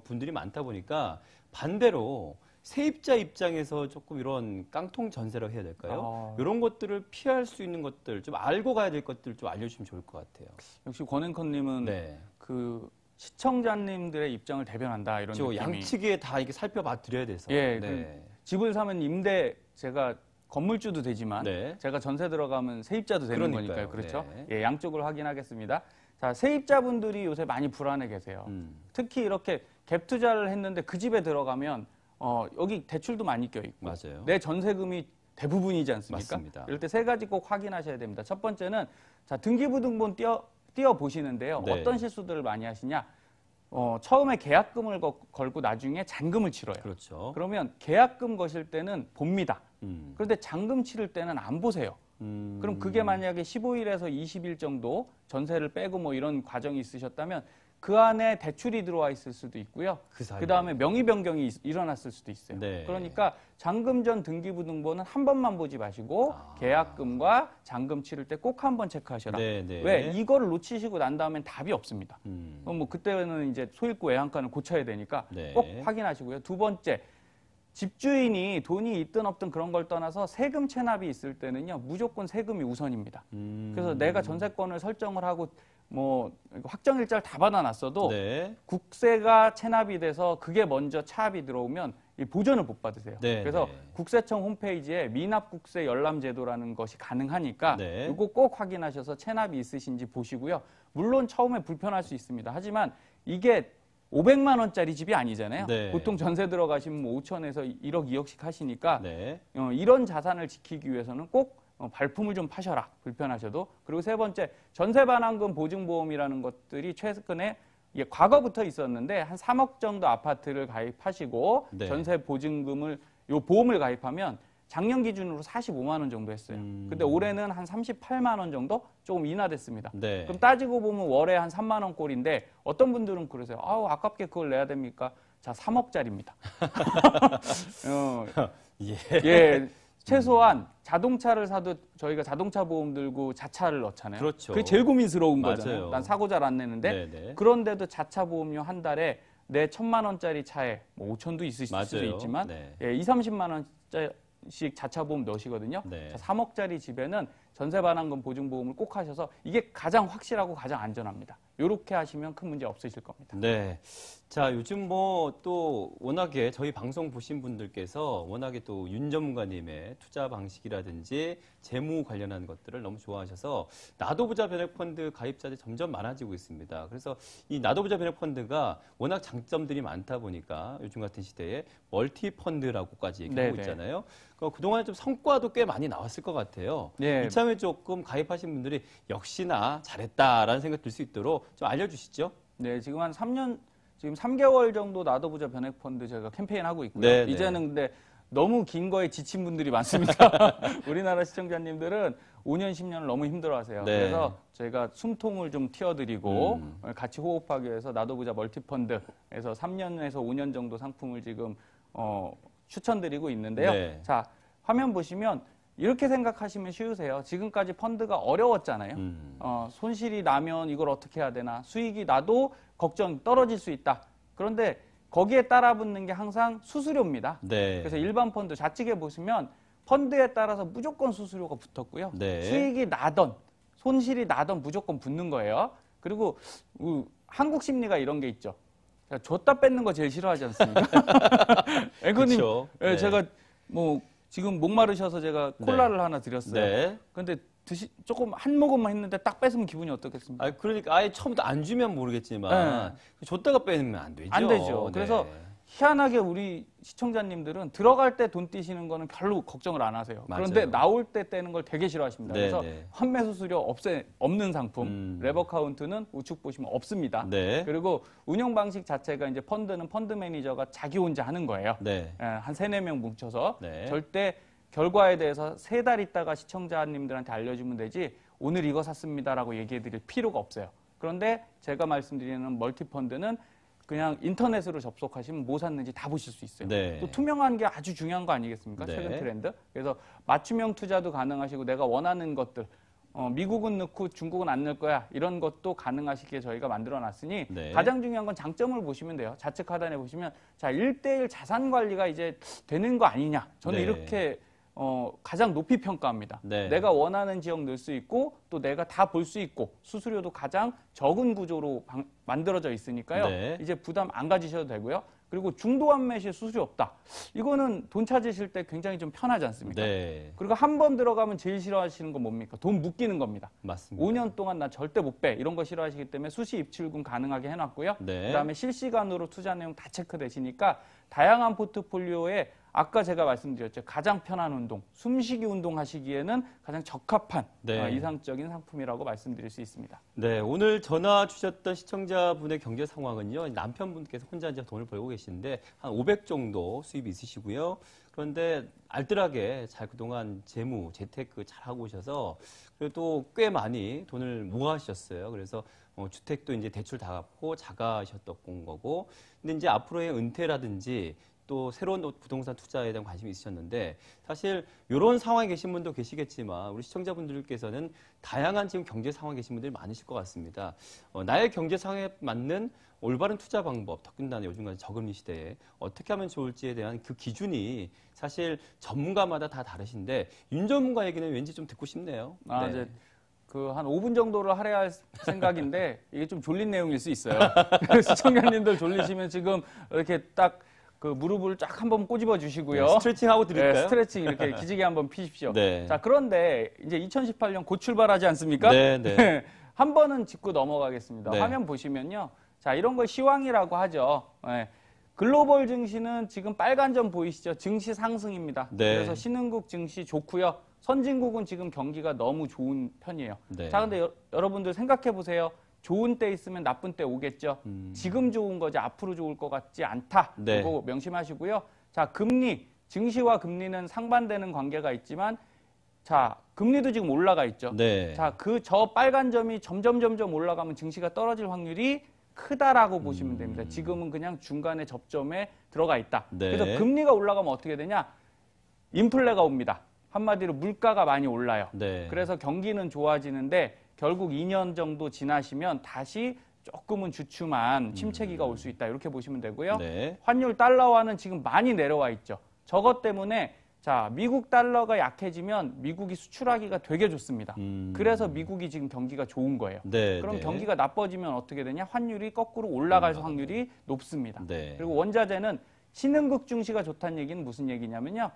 분들이 많다 보니까 반대로 세입자 입장에서 조금 이런 깡통 전세라고 해야 될까요? 이런 것들을 피할 수 있는 것들, 좀 알고 가야 될 것들 좀 알려주시면 좋을 것 같아요. 역시 권은커님은 네. 그 시청자님들의 입장을 대변한다 이런 그렇죠. 느낌이. 양측에 다 이게 살펴봐 드려야 돼서. 예, 네. 집을 사면 임대 제가 건물주도 되지만 네. 제가 전세 들어가면 세입자도 되는 그러니까요. 거니까요. 그렇죠? 네. 예, 양쪽으로 확인하겠습니다. 자, 세입자분들이 요새 많이 불안해 계세요. 특히 이렇게 갭 투자를 했는데 그 집에 들어가면 여기 대출도 많이 껴있고 맞아요. 내 전세금이 대부분이지 않습니까? 맞습니다. 이럴 때 세 가지 꼭 확인하셔야 됩니다. 첫 번째는 자, 등기부등본 띄어 보시는데요. 네. 어떤 실수들을 많이 하시냐? 처음에 계약금을 걸고 나중에 잔금을 치러요. 그렇죠. 그러면 계약금 거실 때는 봅니다. 음. 그런데 잔금 치를 때는 안 보세요. 그럼 그게 만약에 15일에서 20일 정도 전세를 빼고 뭐 이런 과정이 있으셨다면 그 안에 대출이 들어와 있을 수도 있고요. 그 다음에 명의 변경이 일어났을 수도 있어요. 네. 그러니까 잔금 전 등기부등본은 한 번만 보지 마시고 계약금과 잔금 치를 때 꼭 한 번 체크하셔라. 네, 네. 왜? 이거를 놓치시고 난 다음엔 답이 없습니다. 뭐 그때는 이제 소일구 외환권을 고쳐야 되니까 네. 꼭 확인하시고요. 두 번째, 집주인이 돈이 있든 없든 그런 걸 떠나서 세금 체납이 있을 때는요, 무조건 세금이 우선입니다. 그래서 내가 전세권을 설정을 하고 뭐 확정일자를 다 받아놨어도 네. 국세가 체납이 돼서 그게 먼저 차압이 들어오면 이 보전을 못 받으세요. 네, 그래서 네. 국세청 홈페이지에 미납국세 열람제도라는 것이 가능하니까 네. 이거 꼭 확인하셔서 체납이 있으신지 보시고요. 물론 처음에 불편할 수 있습니다. 하지만 이게 500만 원짜리 집이 아니잖아요. 네. 보통 전세 들어가시면 뭐 5천에서 1억, 2억씩 하시니까 네. 이런 자산을 지키기 위해서는 꼭 발품을 좀 파셔라. 불편하셔도. 그리고 세 번째, 전세 반환금 보증보험이라는 것들이 최근에 과거부터 있었는데 한 3억 정도 아파트를 가입하시고 네. 전세 보증금을 요 보험을 가입하면 작년 기준으로 45만 원 정도 했어요. 근데 올해는 한 38만 원 정도 조금 인하됐습니다. 네. 그럼 따지고 보면 월에 한 3만 원 꼴인데 어떤 분들은 그러세요. 아우 아깝게 그걸 내야 됩니까? 자, 3억짜리입니다. 예. 예. 최소한 자동차를 사도 저희가 자동차 보험 들고 자차를 넣잖아요. 그렇죠. 그게 제일 고민스러운 맞아요. 거잖아요. 난 사고 잘 안 내는데. 네네. 그런데도 자차 보험료 한 달에 내 1,000만 원짜리 차에 뭐 5천도 있을 수도 맞아요. 있지만 네. 예, 2, 30만 원짜리씩 자차 보험 넣으시거든요. 네. 자, 3억짜리 집에는 전세 반환금 보증 보험을 꼭 하셔서 이게 가장 확실하고 가장 안전합니다. 이렇게 하시면 큰 문제 없으실 겁니다. 네. 자, 요즘 뭐 또 워낙에 저희 방송 보신 분들께서 워낙에 또 윤 전문가님의 투자 방식이라든지 재무 관련한 것들을 너무 좋아하셔서 나도부자 변액펀드 가입자들이 점점 많아지고 있습니다. 그래서 이 나도부자 변액펀드가 워낙 장점들이 많다 보니까 요즘 같은 시대에 멀티펀드라고까지 얘기하고 네네. 있잖아요. 그동안에 좀 성과도 꽤 많이 나왔을 것 같아요. 네. 이참에 조금 가입하신 분들이 역시나 잘했다라는 생각 들 수 있도록 좀 알려주시죠. 네, 지금 한 3년, 지금 3개월 정도 나도부자 변액펀드 제가 캠페인 하고 있고요. 네, 네. 이제는 근데 너무 긴 거에 지친 분들이 많습니다. 우리나라 시청자님들은 5년, 10년을 너무 힘들어하세요. 네. 그래서 저희가 숨통을 좀 틔워드리고 같이 호흡하기 위해서 나도부자 멀티펀드에서 3년에서 5년 정도 상품을 지금 추천드리고 있는데요. 네. 자, 화면 보시면 이렇게 생각하시면 쉬우세요. 지금까지 펀드가 어려웠잖아요. 손실이 나면 이걸 어떻게 해야 되나. 수익이 나도 걱정 떨어질 수 있다. 그런데 거기에 따라붙는 게 항상 수수료입니다. 네. 그래서 일반 펀드 좌측에 보시면 펀드에 따라서 무조건 수수료가 붙었고요. 네. 수익이 나던 손실이 나던 무조건 붙는 거예요. 그리고 한국 심리가 이런 게 있죠. 줬다 뺏는 거 제일 싫어하지 않습니까? 앵커님, 그렇죠. 예, 네. 제가 뭐 지금 목마르셔서 제가 콜라를 하나 드렸어요. 네. 근데 조금 한 모금만 했는데 딱 뺏으면 기분이 어떻겠습니까? 아, 그러니까 아예 처음부터 안 주면 모르겠지만 줬다가 빼면 안 되죠. 안 되죠. 네. 그래서 희한하게 우리 시청자님들은 들어갈 때 돈 떼시는 거는 별로 걱정을 안 하세요. 맞아요. 그런데 나올 때 떼는 걸 되게 싫어하십니다. 네, 그래서 네. 환매 수수료 없는 상품, 레버 카운트는 우측 보시면 없습니다. 네. 그리고 운영 방식 자체가 이제 펀드는 펀드 매니저가 자기 혼자 하는 거예요. 네. 한 3, 4명 뭉쳐서 네. 절대 결과에 대해서 3달 있다가 시청자님들한테 알려주면 되지 오늘 이거 샀습니다라고 얘기해 드릴 필요가 없어요. 그런데 제가 말씀드리는 멀티펀드는 그냥 인터넷으로 접속하시면 뭐 샀는지 다 보실 수 있어요. 네. 또 투명한 게 아주 중요한 거 아니겠습니까? 네. 최근 트렌드. 그래서 맞춤형 투자도 가능하시고 내가 원하는 것들 미국은 넣고 중국은 안 넣을 거야. 이런 것도 가능하시게 저희가 만들어놨으니 네. 가장 중요한 건 장점을 보시면 돼요. 좌측 하단에 보시면 자 1대1 자산 관리가 이제 되는 거 아니냐. 저는 네. 이렇게 가장 높이 평가합니다. 네. 내가 원하는 지역 넣을 수 있고 또 내가 다 볼 수 있고 수수료도 가장 적은 구조로 만들어져 있으니까요. 네. 이제 부담 안 가지셔도 되고요. 그리고 중도환 매시에 수수료 없다. 이거는 돈 찾으실 때 굉장히 좀 편하지 않습니까? 네. 그리고 한 번 들어가면 제일 싫어하시는 건 뭡니까? 돈 묶이는 겁니다. 맞습니다. 5년 동안 나 절대 못 빼. 이런 거 싫어하시기 때문에 수시 입출금 가능하게 해놨고요. 네. 그다음에 실시간으로 투자 내용 다 체크되시니까 다양한 포트폴리오에 아까 제가 말씀드렸죠. 가장 편한 운동, 숨쉬기 운동 하시기에는 가장 적합한 네. 이상적인 상품이라고 말씀드릴 수 있습니다. 네, 오늘 전화 주셨던 시청자분의 경제 상황은요. 남편분께서 혼자 이제 돈을 벌고 계시는데 한 500 정도 수입이 있으시고요. 그런데 알뜰하게 잘 그동안 재무, 재테크 잘 하고 오셔서 그래도 꽤 많이 돈을 모아하셨어요. 그래서 주택도 이제 대출 다 갚고 자가셨던 거고. 근데 이제 앞으로의 은퇴라든지 또 새로운 부동산 투자에 대한 관심이 있으셨는데 사실 이런 상황에 계신 분도 계시겠지만 우리 시청자분들께서는 다양한 지금 경제 상황에 계신 분들이 많으실 것 같습니다. 나의 경제 상황에 맞는 올바른 투자 방법, 더군다나 요즘같이 저금리 시대에 어떻게 하면 좋을지에 대한 그 기준이 사실 전문가마다 다 다르신데 윤 전문가 얘기는 왠지 좀 듣고 싶네요. 네. 이제 한 5분 정도를 할애할 생각인데 이게 좀 졸린 내용일 수 있어요. 시청자님들 졸리시면 지금 이렇게 딱 그 무릎을 쫙 한번 꼬집어 주시고요. 네, 스트레칭 하고 드릴까요? 네, 스트레칭 이렇게 기지개 한번 피십시오. 네. 자, 그런데 이제 2018년 곧 출발하지 않습니까? 네, 네. 한 번은 짚고 넘어가겠습니다. 네. 화면 보시면요. 자, 이런 걸 시황이라고 하죠. 네. 글로벌 증시는 지금 빨간 점 보이시죠? 증시 상승입니다. 네. 그래서 신흥국 증시 좋고요. 선진국은 지금 경기가 너무 좋은 편이에요. 네. 자, 근데 여러분들 생각해 보세요. 좋은 때 있으면 나쁜 때 오겠죠. 지금 좋은 거지 앞으로 좋을 것 같지 않다. 네. 그거 명심하시고요. 자, 금리, 증시와 금리는 상반되는 관계가 있지만 자, 금리도 지금 올라가 있죠. 네. 자, 저 빨간 점이 점점 올라가면 증시가 떨어질 확률이 크다라고 보시면 됩니다. 지금은 그냥 중간에 접점에 들어가 있다. 네. 그래서 금리가 올라가면 어떻게 되냐? 인플레가 옵니다. 한마디로 물가가 많이 올라요. 네. 그래서 경기는 좋아지는데 결국 2년 정도 지나시면 다시 조금은 주춤한 침체기가 올 수 있다. 이렇게 보시면 되고요. 네. 환율 달러화는 지금 많이 내려와 있죠. 저것 때문에 자, 미국 달러가 약해지면 미국이 수출하기가 되게 좋습니다. 그래서 미국이 지금 경기가 좋은 거예요. 네, 그럼 네. 경기가 나빠지면 어떻게 되냐? 환율이 거꾸로 올라갈 확률이 높습니다. 네. 그리고 원자재는 신흥국 증시가 좋다는 얘기는 무슨 얘기냐면요.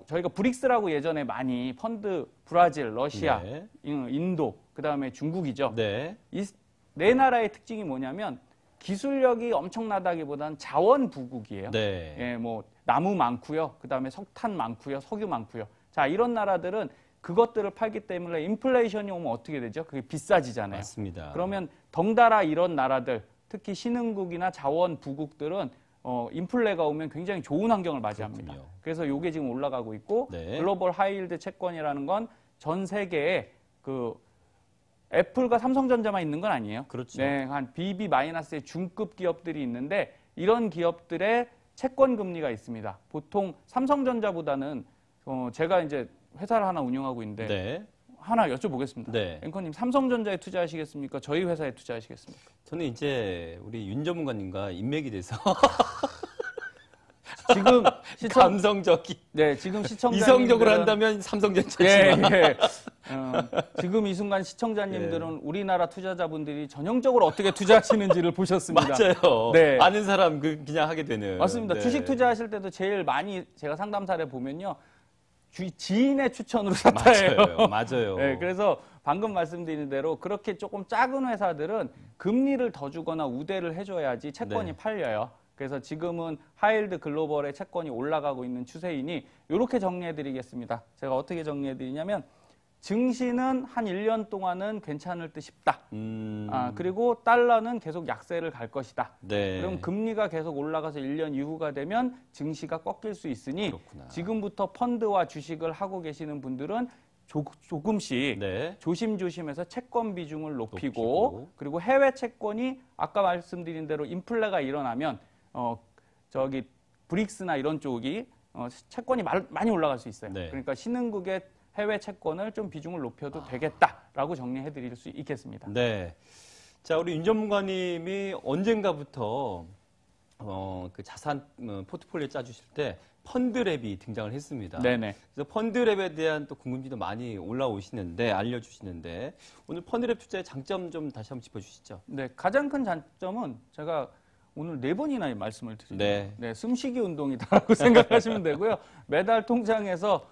저희가 브릭스라고 예전에 많이 펀드 브라질, 러시아, 네. 인도, 그다음에 중국이죠. 네. 이 네 나라의 특징이 뭐냐면 기술력이 엄청나다기보다는 자원 부국이에요. 네. 예, 뭐 나무 많고요. 그다음에 석탄 많고요. 석유 많고요. 자, 이런 나라들은 그것들을 팔기 때문에 인플레이션이 오면 어떻게 되죠? 그게 비싸지잖아요. 맞습니다. 그러면 덩달아 이런 나라들, 특히 신흥국이나 자원 부국들은 인플레가 오면 굉장히 좋은 환경을 맞이합니다. 그렇군요. 그래서 이게 지금 올라가고 있고 네. 글로벌 하이힐드 채권이라는 건 전 세계에 그 애플과 삼성전자만 있는 건 아니에요. 그렇죠. 네, 한 BB-의 중급 기업들이 있는데 이런 기업들의 채권 금리가 있습니다. 보통 삼성전자보다는 제가 이제 회사를 하나 운영하고 있는데 네. 하나 여쭤보겠습니다. 네. 앵커님, 삼성전자에 투자하시겠습니까? 저희 회사에 투자하시겠습니까? 저는 이제 우리 윤 전문가님과 인맥이 돼서 지금 감성적인 네, 지금 시청자님들은 이성적으로 한다면 삼성전자지만 예. 지금 이 순간 시청자님들은 우리나라 투자자분들이 전형적으로 어떻게 투자하시는지를 보셨습니다. 맞아요. 네. 아는 사람 그냥 하게 되는. 맞습니다. 네. 주식 투자하실 때도 제일 많이 제가 상담 사례 보면요. 지인의 추천으로 샀다예요. 맞아요. 네, 그래서 방금 말씀드린 대로 그렇게 조금 작은 회사들은 금리를 더 주거나 우대를 해줘야지 채권이 네. 팔려요. 그래서 지금은 하이힐드 글로벌의 채권이 올라가고 있는 추세이니 이렇게 정리해드리겠습니다. 제가 어떻게 정리해드리냐면 증시는 한 1년 동안은 괜찮을 듯 싶다. 그리고 달러는 계속 약세를 갈 것이다. 네. 그럼 금리가 계속 올라가서 1년 이후가 되면 증시가 꺾일 수 있으니 그렇구나. 지금부터 펀드와 주식을 하고 계시는 분들은 조금씩 네. 조심조심해서 채권 비중을 높이고 그리고 해외 채권이 아까 말씀드린 대로 인플레가 일어나면 저기 브릭스나 이런 쪽이 채권이 많이 올라갈 수 있어요. 네. 그러니까 신흥국의 해외 채권을 좀 비중을 높여도 되겠다라고 정리해 드릴 수 있겠습니다. 네. 자, 우리 윤 전문가님이 언젠가부터 그 자산 포트폴리오 짜주실 때 펀드랩이 등장을 했습니다. 네네. 그래서 펀드랩에 대한 또 궁금증도 많이 올라오시는데 알려주시는데 오늘 펀드랩 투자의 장점 좀 다시 한번 짚어주시죠. 네, 가장 큰 장점은 제가 오늘 4번이나 말씀을 드립니다. 네. 숨쉬기 운동이다라고 생각하시면 되고요. 매달 통장에서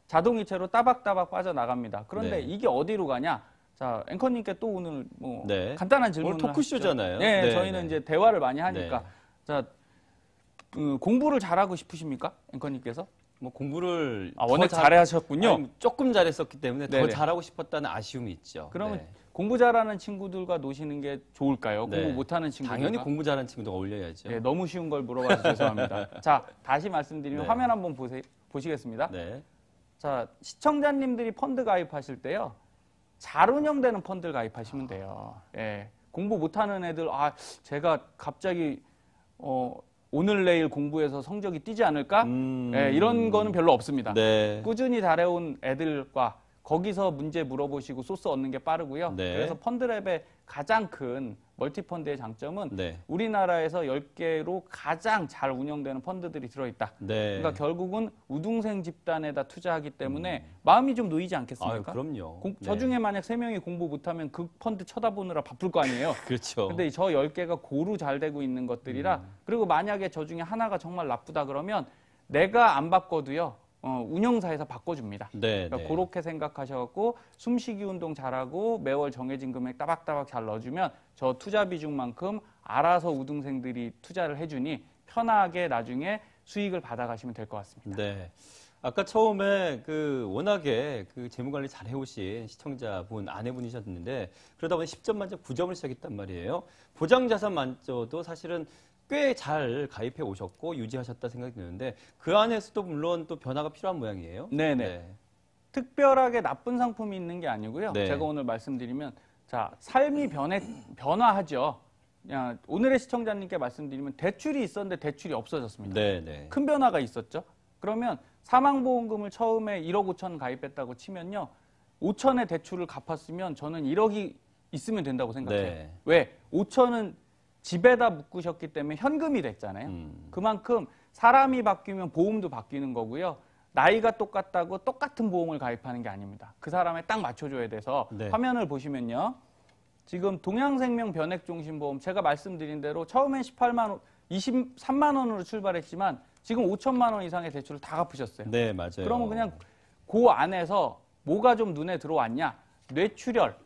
자동이체로 따박따박 빠져나갑니다. 그런데 네. 이게 어디로 가냐? 자, 앵커님께 또 오늘 네. 간단한 질문을 오늘 토크쇼잖아요. 네, 네, 저희는 네. 이제 대화를 많이 하니까. 네. 자, 공부를 잘하고 싶으십니까? 앵커님께서? 뭐 공부를 워낙 더 잘하셨군요. 아니, 조금 잘했었기 때문에 더 네네. 잘하고 싶었다는 아쉬움이 있죠. 그러면 네. 공부 잘하는 친구들과 노시는 게 좋을까요? 네. 공부 못하는 친구들과? 당연히 공부 잘하는 친구도 어울려야죠. 네, 너무 쉬운 걸 물어봐서 죄송합니다. 자, 다시 말씀드리면 네. 화면 한번 보시겠습니다. 네. 자, 시청자님들이 펀드 가입하실 때요. 잘 운영되는 펀드를 가입하시면 돼요. 예. 공부 못하는 애들, 제가 갑자기 오늘 내일 공부해서 성적이 뛰지 않을까? 예, 이런 거는 별로 없습니다. 네. 꾸준히 잘해온 애들과 거기서 문제 물어보시고 소스 얻는 게 빠르고요. 네. 그래서 펀드랩의 가장 큰 멀티펀드의 장점은 네. 우리나라에서 10개로 가장 잘 운영되는 펀드들이 들어있다. 네. 그러니까 결국은 우등생 집단에다 투자하기 때문에 마음이 좀 놓이지 않겠습니까? 그럼요. 저 중에 만약 3명이 공부 못하면 그 펀드 쳐다보느라 바쁠 거 아니에요. 그렇죠. 근데 저 10개가 고루 잘 되고 있는 것들이라 그리고 만약에 저 중에 하나가 정말 나쁘다 그러면 내가 안 바꿔도요. 운영사에서 바꿔줍니다. 네, 그러니까 그렇게 생각하셔갖고 숨쉬기 운동 잘하고 매월 정해진 금액 따박따박 잘 넣어주면 저 투자 비중만큼 알아서 우등생들이 투자를 해주니 편하게 나중에 수익을 받아가시면 될 것 같습니다. 네. 아까 처음에 워낙에 재무 관리 잘 해오신 시청자분, 아내분이셨는데 그러다 보니 10점 만점 9점을 시작했단 말이에요. 보장 자산만저도 사실은 꽤 잘 가입해 오셨고 유지하셨다 생각이 드는데 그 안에서도 물론 또 변화가 필요한 모양이에요. 네네. 네. 특별하게 나쁜 상품이 있는 게 아니고요. 네. 제가 오늘 말씀드리면 자 삶이 변화하죠. 오늘의 시청자님께 말씀드리면 대출이 있었는데 대출이 없어졌습니다. 네. 큰 변화가 있었죠. 그러면 사망보험금을 처음에 1억 5천 가입했다고 치면요. 5천의 대출을 갚았으면 저는 1억이 있으면 된다고 생각해요. 네. 왜? 5천은 집에다 묶으셨기 때문에 현금이 됐잖아요. 그만큼 사람이 바뀌면 보험도 바뀌는 거고요. 나이가 똑같다고 똑같은 보험을 가입하는 게 아닙니다. 그 사람에 딱 맞춰줘야 돼서 네. 화면을 보시면요. 지금 동양생명 변액종신보험 제가 말씀드린 대로 처음엔 18만 원, 23만 원으로 출발했지만 지금 5천만 원 이상의 대출을 다 갚으셨어요. 네, 맞아요. 그러면 그냥 그 안에서 뭐가 좀 눈에 들어왔냐? 뇌출혈,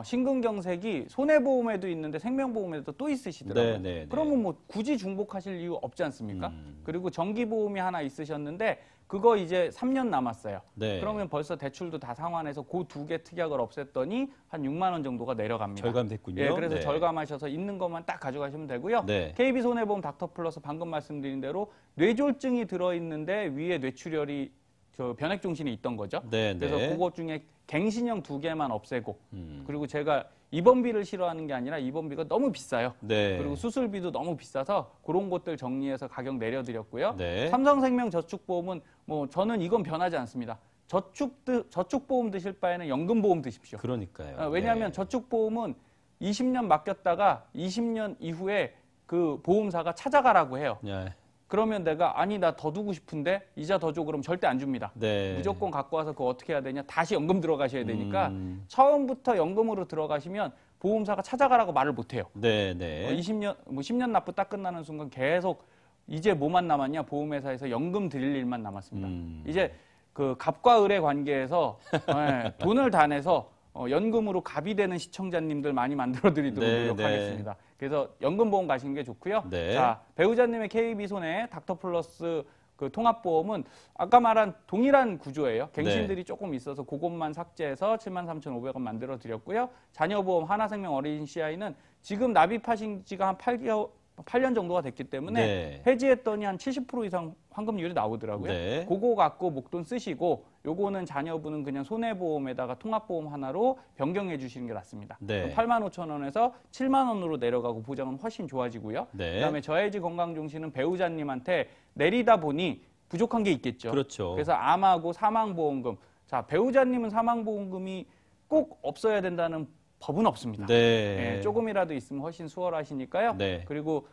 심근경색이 손해보험에도 있는데 생명보험에도 또 있으시더라고요. 네. 그러면 뭐 굳이 중복하실 이유 없지 않습니까? 그리고 정기보험이 하나 있으셨는데 그거 이제 3년 남았어요. 네. 그러면 벌써 대출도 다 상환해서 그 2개 특약을 없앴더니 한 6만 원 정도가 내려갑니다. 절감됐군요. 예, 그래서 네. 절감하셔서 있는 것만 딱 가져가시면 되고요. 네. KB손해보험 닥터플러스 방금 말씀드린 대로 뇌졸증이 들어있는데 위에 뇌출혈이 변액종신이 있던 거죠. 네. 그래서 그것 중에 갱신형 2개만 없애고 그리고 제가 입원비를 싫어하는 게 아니라 입원비가 너무 비싸요. 네. 그리고 수술비도 너무 비싸서 그런 것들 정리해서 가격 내려드렸고요. 네. 삼성생명 저축보험은 뭐 저는 이건 변하지 않습니다. 저축보험 드실 바에는 연금보험 드십시오. 그러니까요. 왜냐하면 네. 저축보험은 20년 맡겼다가 20년 이후에 그 보험사가 찾아가라고 해요. 네. 그러면 내가 아니 나 더 두고 싶은데 이자 더 줘 그러면 절대 안 줍니다. 네. 무조건 갖고 와서 그거 어떻게 해야 되냐 다시 연금 들어가셔야 되니까 처음부터 연금으로 들어가시면 보험사가 찾아가라고 말을 못해요. 네. 20년 뭐 10년 납부 딱 끝나는 순간 계속 이제 뭐만 남았냐 보험회사에서 연금 드릴 일만 남았습니다. 이제 그 갑과 을의 관계에서 돈을 다 내서 연금으로 갑이 되는 시청자님들 많이 만들어드리도록 노력하겠습니다. 그래서 연금보험 가시는 게 좋고요. 네. 자, 배우자님의 KB손해 닥터플러스 그 통합보험은 아까 말한 동일한 구조예요. 갱신들이 조금 있어서 그것만 삭제해서 73,500원 만들어드렸고요. 자녀보험 하나생명 어린 CI는 지금 납입하신 지가 한 8년 정도가 됐기 때문에 네. 해지했더니 한 70% 이상 환급률이 나오더라고요. 네. 그거 갖고 목돈 쓰시고 요거는 자녀분은 그냥 손해보험에다가 통합보험 하나로 변경해 주시는 게 낫습니다. 네. 85,000원에서 7만 원으로 내려가고 보장은 훨씬 좋아지고요. 네. 그다음에 저해지 건강종신은 배우자님한테 내리다 보니 부족한 게 있겠죠. 그렇죠. 그래서 암하고 사망보험금. 자, 배우자님은 사망보험금이 꼭 없어야 된다는 법은 없습니다. 네. 예, 조금이라도 있으면 훨씬 수월하시니까요. 네. 그리고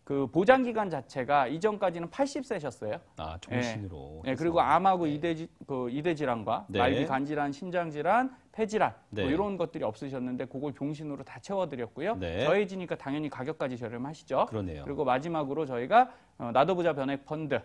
그 보장기간 자체가 이전까지는 80세셨어요. 아, 종신으로. 네, 그리고 암하고 이대질환과 네. 말기간질환, 심장질환, 폐질환 네. 뭐 이런 것들이 없으셨는데 그걸 종신으로 다 채워드렸고요. 네. 저해지니까 당연히 가격까지 저렴하시죠. 그러네요. 그리고 마지막으로 저희가 나도부자 변액펀드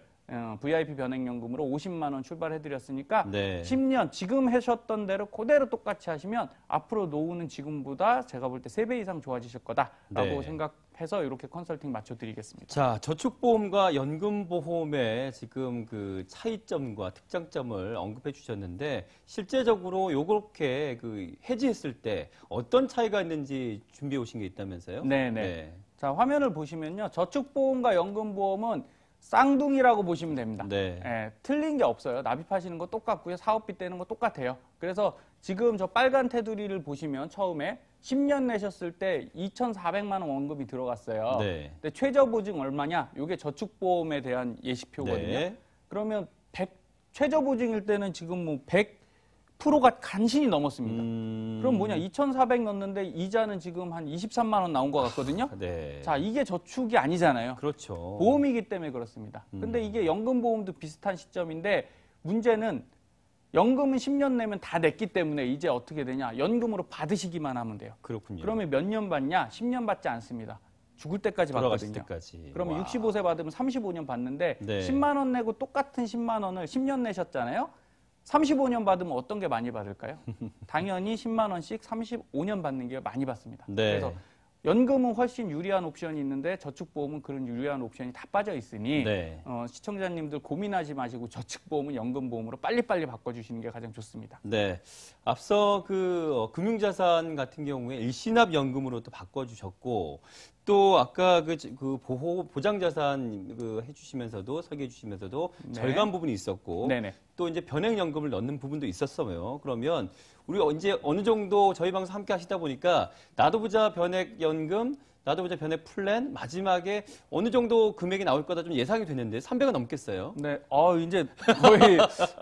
VIP 변액연금으로 50만 원 출발해드렸으니까 네. 10년 지금 하셨던 대로 그대로 똑같이 하시면 앞으로 노후는 지금보다 제가 볼 때 3배 이상 좋아지실 거다라고 네. 생각해서 이렇게 컨설팅 맞춰드리겠습니다. 자, 저축보험과 연금보험의 지금 그 차이점과 특장점을 언급해 주셨는데 실제적으로 요렇게 그 해지했을 때 어떤 차이가 있는지 준비해 오신 게 있다면서요? 네네. 자, 화면을 보시면요. 저축보험과 연금보험은 쌍둥이라고 보시면 됩니다. 네. 예, 틀린 게 없어요. 납입하시는 거 똑같고요. 사업비 떼는 거 똑같아요. 그래서 지금 저 빨간 테두리를 보시면 처음에 10년 내셨을 때 2,400만 원 원금이 들어갔어요. 네. 근데 최저 보증 얼마냐? 이게 저축보험에 대한 예시표거든요. 네. 그러면 100 최저 보증일 때는 지금 뭐 100%가 간신히 넘었습니다. 그럼 뭐냐? 2,400 넣었는데 이자는 지금 한 23만 원 나온 것 같거든요. 네. 자, 이게 저축이 아니잖아요. 그렇죠. 보험이기 때문에 그렇습니다. 근데 이게 연금보험도 비슷한 시점인데 문제는 연금은 10년 내면 다 냈기 때문에 이제 어떻게 되냐? 연금으로 받으시기만 하면 돼요. 그렇군요. 그러면 몇 년 받냐? 10년 받지 않습니다. 죽을 때까지 돌아가실 받거든요. 때까지. 그러면 와. 65세 받으면 35년 받는데 네. 10만 원 내고 똑같은 10만 원을 10년 내셨잖아요. 35년 받으면 어떤 게 많이 받을까요? 당연히 10만 원씩 35년 받는 게 많이 받습니다. 네. 그래서 연금은 훨씬 유리한 옵션이 있는데 저축보험은 그런 유리한 옵션이 다 빠져 있으니 네. 시청자님들 고민하지 마시고 저축보험은 연금보험으로 빨리빨리 바꿔주시는 게 가장 좋습니다. 네. 앞서 금융자산 같은 경우에 일시납연금으로 또 바꿔주셨고, 또 아까 보장자산 해주시면서도 설계해주시면서도 네. 절감 부분이 있었고, 네네. 또 이제 변액연금을 넣는 부분도 있었어요. 그러면 우리가 이제 어느 정도 저희 방송 함께 하시다 보니까 나도 보자 변액연금, 나도 보자 변액 플랜 마지막에 어느 정도 금액이 나올 거다 좀 예상이 되는데 300은 넘겠어요. 네, 이제 거의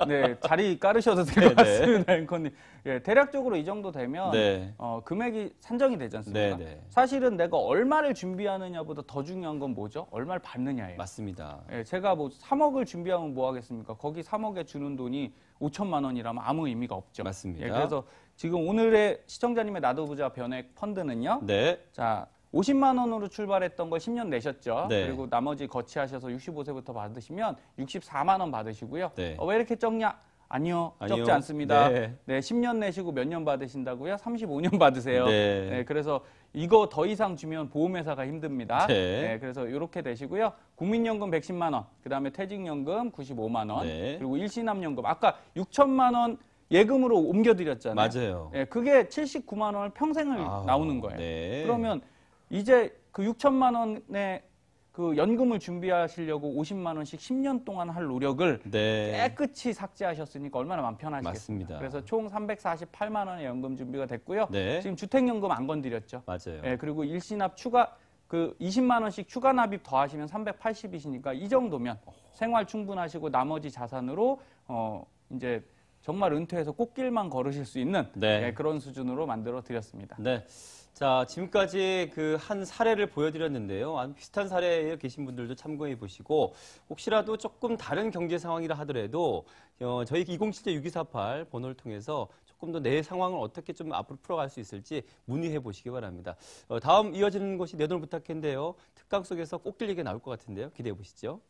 네, 자리 깔으셔도 될 것 같습니다, 앵커님. 예, 대략적으로 이 정도 되면 네. 금액이 산정이 되지 않습니까? 네. 사실은 내가 얼마를 준비하느냐보다 더 중요한 건 뭐죠? 얼마를 받느냐예요. 맞습니다. 예, 제가 뭐 3억을 준비하면 뭐 하겠습니까? 거기 3억에 주는 돈이 5천만 원이라면 아무 의미가 없죠. 맞습니다. 예, 그래서 지금 오늘의 시청자님의 나도 보자 변액 펀드는요. 네. 자, 50만 원으로 출발했던 걸 10년 내셨죠. 네. 그리고 나머지 거치하셔서 65세부터 받으시면 64만 원 받으시고요. 네. 왜 이렇게 적냐? 아니요, 적지 않습니다. 네. 10년 내시고 몇 년 받으신다고요? 35년 받으세요. 네. 그래서 이거 더 이상 주면 보험회사가 힘듭니다. 네. 그래서 이렇게 되시고요. 국민연금 110만 원, 그다음에 퇴직연금 95만 원, 네. 그리고 일시납연금 아까 6천만 원 예금으로 옮겨드렸잖아요. 맞아요. 그게 79만 원을 평생을 나오는 거예요. 네. 그러면 이제 그 6천만 원의 그 연금을 준비하시려고 50만 원씩 10년 동안 할 노력을 네. 깨끗이 삭제하셨으니까 얼마나 마음 편하시겠습니까? 맞습니다. 그래서 총 348만 원의 연금 준비가 됐고요. 네. 지금 주택연금 안 건드렸죠. 맞아요. 그리고 일시납 추가 20만 원씩 추가 납입 더하시면 380이시니까 이 정도면 생활 충분하시고 나머지 자산으로 이제 정말 은퇴해서 꽃길만 걸으실 수 있는 네. 그런 수준으로 만들어 드렸습니다. 네. 자, 지금까지 한 사례를 보여드렸는데요. 아주 비슷한 사례에 계신 분들도 참고해 보시고, 혹시라도 조금 다른 경제 상황이라 하더라도, 저희 2077-6248 번호를 통해서 조금 더 내 상황을 어떻게 좀 앞으로 풀어갈 수 있을지 문의해 보시기 바랍니다. 다음 이어지는 것이 내 돈을 부탁했는데요. 특강 속에서 꽃길 얘기가 나올 것 같은데요. 기대해 보시죠.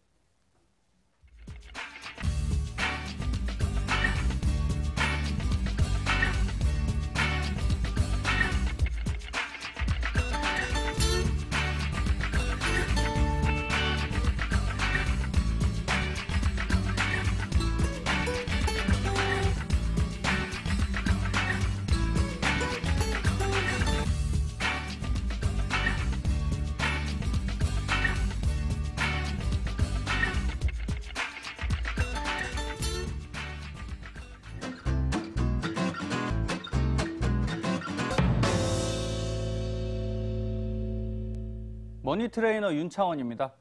머니 트레이너 윤창원입니다.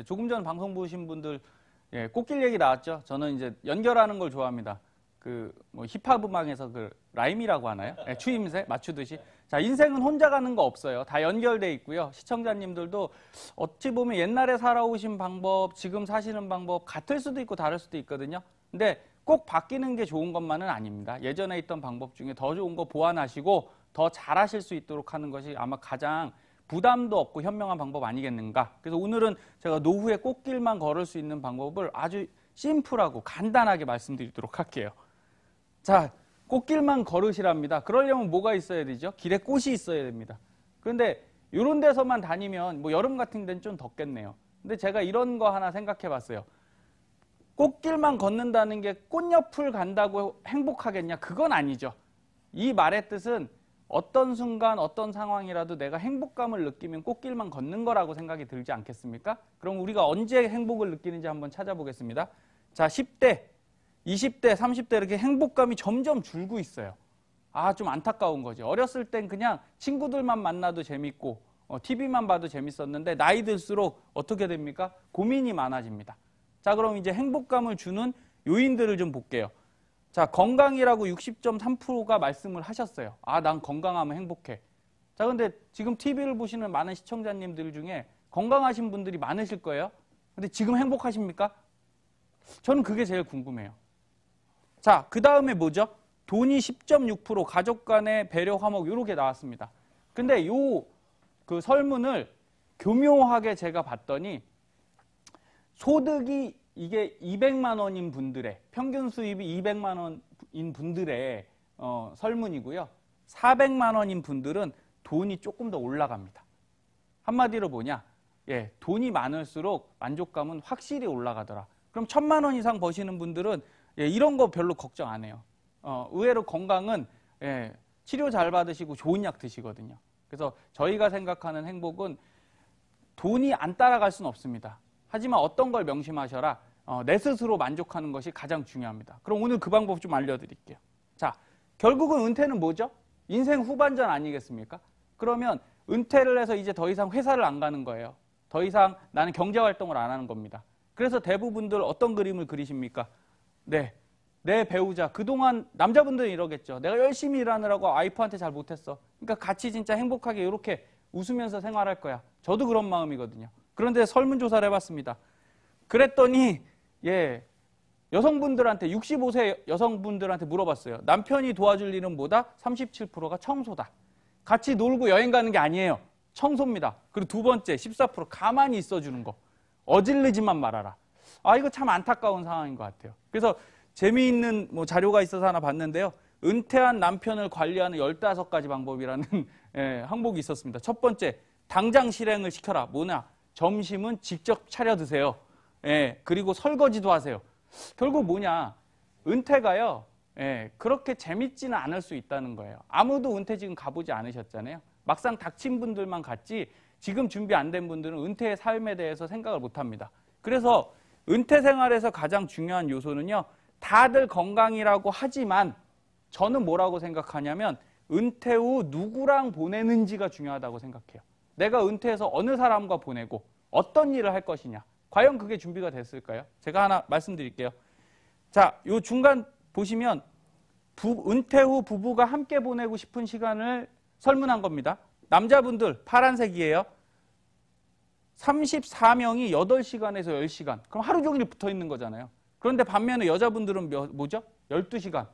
조금 전 방송 보신 분들 꽃길 얘기 나왔죠. 저는 이제 연결하는 걸 좋아합니다. 힙합 음악에서 라임이라고 하나요? 추임새 맞추듯이. 자, 인생은 혼자 가는 거 없어요. 다 연결돼 있고요. 시청자님들도 어찌 보면 옛날에 살아오신 방법, 지금 사시는 방법 같을 수도 있고 다를 수도 있거든요. 근데 꼭 바뀌는 게 좋은 것만은 아닙니다. 예전에 있던 방법 중에 더 좋은 거 보완하시고 더 잘하실 수 있도록 하는 것이 아마 가장 부담도 없고 현명한 방법 아니겠는가. 그래서 오늘은 제가 노후에 꽃길만 걸을 수 있는 방법을 아주 심플하고 간단하게 말씀드리도록 할게요. 자, 꽃길만 걸으시랍니다. 그러려면 뭐가 있어야 되죠? 길에 꽃이 있어야 됩니다. 그런데 이런 데서만 다니면 뭐 여름 같은 데는 좀 덥겠네요. 근데 제가 이런 거 하나 생각해 봤어요. 꽃길만 걷는다는 게 꽃옆을 간다고 행복하겠냐? 그건 아니죠. 이 말의 뜻은 어떤 순간 어떤 상황이라도 내가 행복감을 느끼면 꽃길만 걷는 거라고 생각이 들지 않겠습니까? 그럼 우리가 언제 행복을 느끼는지 한번 찾아보겠습니다. 자, 10대, 20대, 30대 이렇게 행복감이 점점 줄고 있어요. 아, 좀 안타까운 거죠. 어렸을 땐 그냥 친구들만 만나도 재밌고 TV만 봐도 재밌었는데 나이 들수록 어떻게 됩니까? 고민이 많아집니다. 자, 그럼 이제 행복감을 주는 요인들을 좀 볼게요. 자, 건강이라고 60.3%가 말씀을 하셨어요. 아, 난 건강하면 행복해. 자, 근데 지금 TV를 보시는 많은 시청자님들 중에 건강하신 분들이 많으실 거예요. 근데 지금 행복하십니까? 저는 그게 제일 궁금해요. 자, 그 다음에 뭐죠? 돈이 10.6%, 가족 간의 배려 화목, 요렇게 나왔습니다. 근데 그 설문을 교묘하게 제가 봤더니 소득이 이게 200만 원인 분들의 평균 수입이 200만 원인 분들의 설문이고요. 400만 원인 분들은 돈이 조금 더 올라갑니다. 한마디로 뭐냐? 예, 돈이 많을수록 만족감은 확실히 올라가더라. 그럼 1000만 원 이상 버시는 분들은 예, 이런 거 별로 걱정 안 해요. 의외로 건강은 예, 치료 잘 받으시고 좋은 약 드시거든요. 그래서 저희가 생각하는 행복은 돈이 안 따라갈 수는 없습니다. 하지만 어떤 걸 명심하셔라. 내 스스로 만족하는 것이 가장 중요합니다. 그럼 오늘 그 방법 좀 알려드릴게요. 자, 결국은 은퇴는 뭐죠? 인생 후반전 아니겠습니까? 그러면 은퇴를 해서 이제 더 이상 회사를 안 가는 거예요. 더 이상 나는 경제활동을 안 하는 겁니다. 그래서 대부분들 어떤 그림을 그리십니까? 네, 내 배우자, 그동안 남자분들은 이러겠죠. 내가 열심히 일하느라고 와이프한테 잘 못했어. 그러니까 같이 진짜 행복하게 이렇게 웃으면서 생활할 거야. 저도 그런 마음이거든요. 그런데 설문조사를 해봤습니다. 그랬더니 예, 여성분들한테 65세 여성분들한테 물어봤어요. 남편이 도와줄 일은 뭐다? 37%가 청소다. 같이 놀고 여행 가는 게 아니에요. 청소입니다. 그리고 두 번째 14% 가만히 있어주는 거. 어질르지만 말아라. 아, 이거 참 안타까운 상황인 것 같아요. 그래서 재미있는 자료가 있어서 하나 봤는데요. 은퇴한 남편을 관리하는 15가지 방법이라는 예, 항목이 있었습니다. 첫 번째, 당장 실행을 시켜라. 뭐냐? 점심은 직접 차려 드세요. 예, 그리고 설거지도 하세요. 결국 뭐냐? 은퇴가요. 예, 그렇게 재밌지는 않을 수 있다는 거예요. 아무도 은퇴 지금 가보지 않으셨잖아요. 막상 닥친 분들만 갔지 지금 준비 안 된 분들은 은퇴의 삶에 대해서 생각을 못 합니다. 그래서 은퇴 생활에서 가장 중요한 요소는요. 다들 건강이라고 하지만 저는 뭐라고 생각하냐면 은퇴 후 누구랑 보내는지가 중요하다고 생각해요. 내가 은퇴해서 어느 사람과 보내고 어떤 일을 할 것이냐. 과연 그게 준비가 됐을까요? 제가 하나 말씀드릴게요. 자, 요 중간 보시면 은퇴 후 부부가 함께 보내고 싶은 시간을 설문한 겁니다. 남자분들 파란색이에요. 34명이 8시간에서 10시간. 그럼 하루 종일 붙어 있는 거잖아요. 그런데 반면에 여자분들은 뭐죠? 12시간.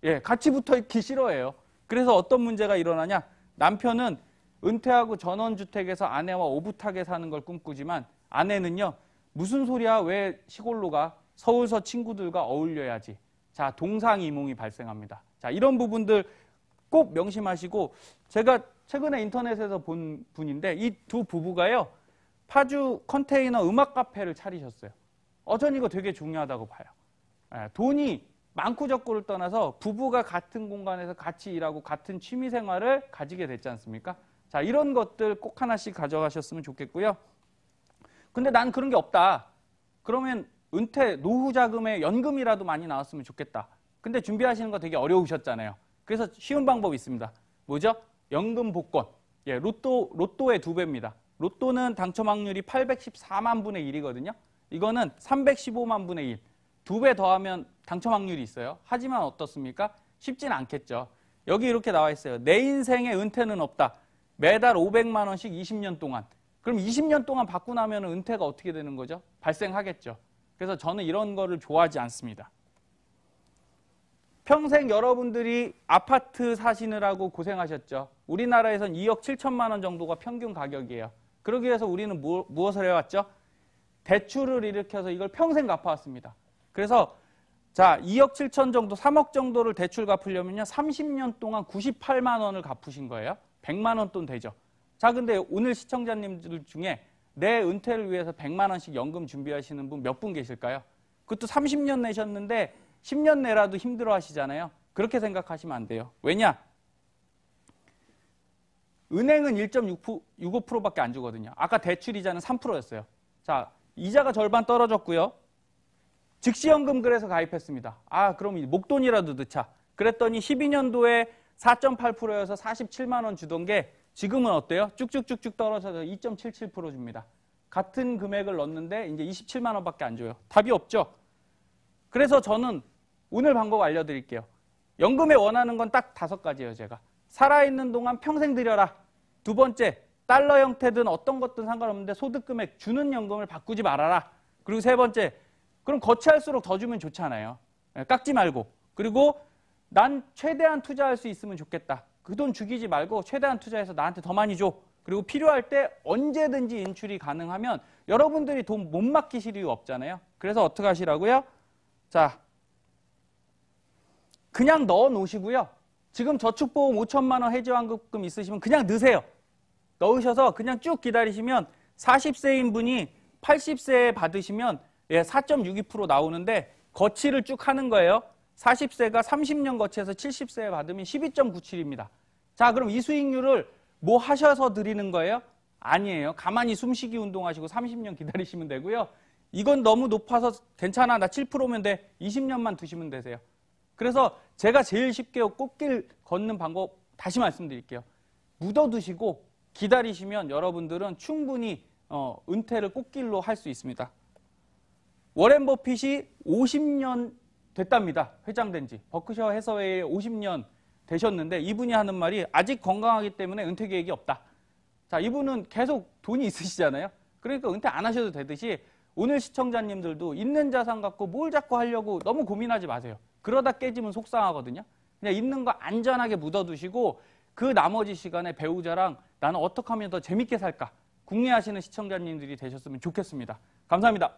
예, 같이 붙어 있기 싫어해요. 그래서 어떤 문제가 일어나냐? 남편은 은퇴하고 전원주택에서 아내와 오붓하게 사는 걸 꿈꾸지만 아내는요. 무슨 소리야? 왜 시골로 가? 서울서 친구들과 어울려야지. 자, 동상이몽이 발생합니다. 자, 이런 부분들 꼭 명심하시고 제가 최근에 인터넷에서 본 분인데 이 두 부부가요. 파주 컨테이너 음악 카페를 차리셨어요. 전 이거 되게 중요하다고 봐요. 예, 돈이 많고 적고를 떠나서 부부가 같은 공간에서 같이 일하고 같은 취미 생활을 가지게 됐지 않습니까? 자, 이런 것들 꼭 하나씩 가져가셨으면 좋겠고요. 근데 난 그런 게 없다. 그러면 은퇴, 노후 자금에 연금이라도 많이 나왔으면 좋겠다. 근데 준비하시는 거 되게 어려우셨잖아요. 그래서 쉬운 방법이 있습니다. 뭐죠? 연금 복권. 예, 로또의 2배입니다. 로또는 당첨 확률이 814만 분의 1이거든요. 이거는 315만 분의 1. 2배 더하면 당첨 확률이 있어요. 하지만 어떻습니까? 쉽진 않겠죠. 여기 이렇게 나와 있어요. 내 인생에 은퇴는 없다. 매달 500만 원씩 20년 동안. 그럼 20년 동안 받고 나면 은퇴가 어떻게 되는 거죠? 발생하겠죠. 그래서 저는 이런 거를 좋아하지 않습니다. 평생 여러분들이 아파트 사시느라고 고생하셨죠. 우리나라에선 2억 7천만 원 정도가 평균 가격이에요. 그러기 위해서 우리는 무엇을 해왔죠? 대출을 일으켜서 이걸 평생 갚아왔습니다. 그래서 자, 2억 7천 정도, 3억 정도를 대출 갚으려면요. 30년 동안 98만 원을 갚으신 거예요. 100만 원 돈 되죠. 자, 근데 오늘 시청자님들 중에 내 은퇴를 위해서 100만 원씩 연금 준비하시는 분 몇 분 계실까요? 그것도 30년 내셨는데 10년 내라도 힘들어 하시잖아요. 그렇게 생각하시면 안 돼요. 왜냐? 은행은 1.65%밖에 안 주거든요. 아까 대출 이자는 3%였어요. 자, 이자가 절반 떨어졌고요. 즉시연금 그래서 가입했습니다. 아, 그럼 목돈이라도 넣자. 그랬더니 12년도에 4.8%여서 47만 원 주던 게 지금은 어때요? 쭉쭉쭉쭉 떨어져서 2.77% 줍니다. 같은 금액을 넣었는데 이제 27만 원밖에 안 줘요. 답이 없죠? 그래서 저는 오늘 방법 알려드릴게요. 연금에 원하는 건 딱 5가지예요, 제가. 살아있는 동안 평생 들여라. 두 번째, 달러 형태든 어떤 것든 상관없는데 소득금액 주는 연금을 바꾸지 말아라. 그리고 세 번째, 그럼 거치할수록 더 주면 좋잖아요. 깎지 말고. 그리고 난 최대한 투자할 수 있으면 좋겠다. 그 돈 죽이지 말고 최대한 투자해서 나한테 더 많이 줘. 그리고 필요할 때 언제든지 인출이 가능하면 여러분들이 돈 못 맡기실 이유 없잖아요. 그래서 어떻게 하시라고요? 자, 그냥 넣어 놓으시고요. 지금 저축보험 5천만 원 해지환급금 있으시면 그냥 넣으세요. 넣으셔서 그냥 쭉 기다리시면 40세인 분이 80세에 받으시면 4.62% 나오는데 거치를 쭉 하는 거예요. 40세가 30년 거치해서 70세에 받으면 12.97입니다. 자, 그럼 이 수익률을 뭐 하셔서 드리는 거예요? 아니에요. 가만히 숨쉬기 운동하시고 30년 기다리시면 되고요. 이건 너무 높아서 괜찮아. 나 7%면 돼. 20년만 두시면 되세요. 그래서 제가 제일 쉽게 꽃길 걷는 방법 다시 말씀드릴게요. 묻어두시고 기다리시면 여러분들은 충분히 은퇴를 꽃길로 할 수 있습니다. 워렌 버핏이 50년 됐답니다. 회장된 지. 버크셔 해서웨이에 50년 되셨는데 이분이 하는 말이 아직 건강하기 때문에 은퇴 계획이 없다. 자, 이분은 계속 돈이 있으시잖아요. 그러니까 은퇴 안 하셔도 되듯이 오늘 시청자님들도 있는 자산 갖고 뭘 자꾸 하려고 너무 고민하지 마세요. 그러다 깨지면 속상하거든요. 그냥 있는 거 안전하게 묻어두시고 그 나머지 시간에 배우자랑 나는 어떻게 하면 더 재밌게 살까 궁리하시는 시청자님들이 되셨으면 좋겠습니다. 감사합니다.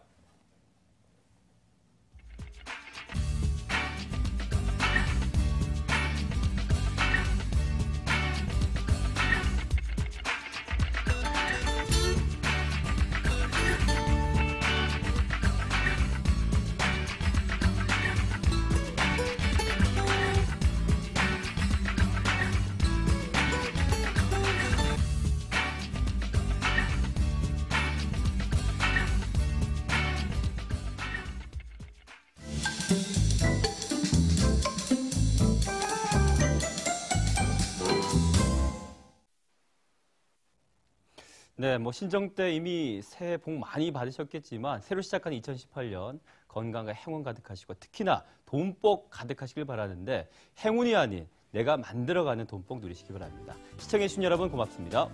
네, 뭐 신정 때 이미 새해 복 많이 받으셨겠지만 새로 시작하는 2018년 건강과 행운 가득하시고 특히나 돈복 가득하시길 바라는데 행운이 아닌 내가 만들어가는 돈복 누리시기 바랍니다. 시청해주신 여러분 고맙습니다.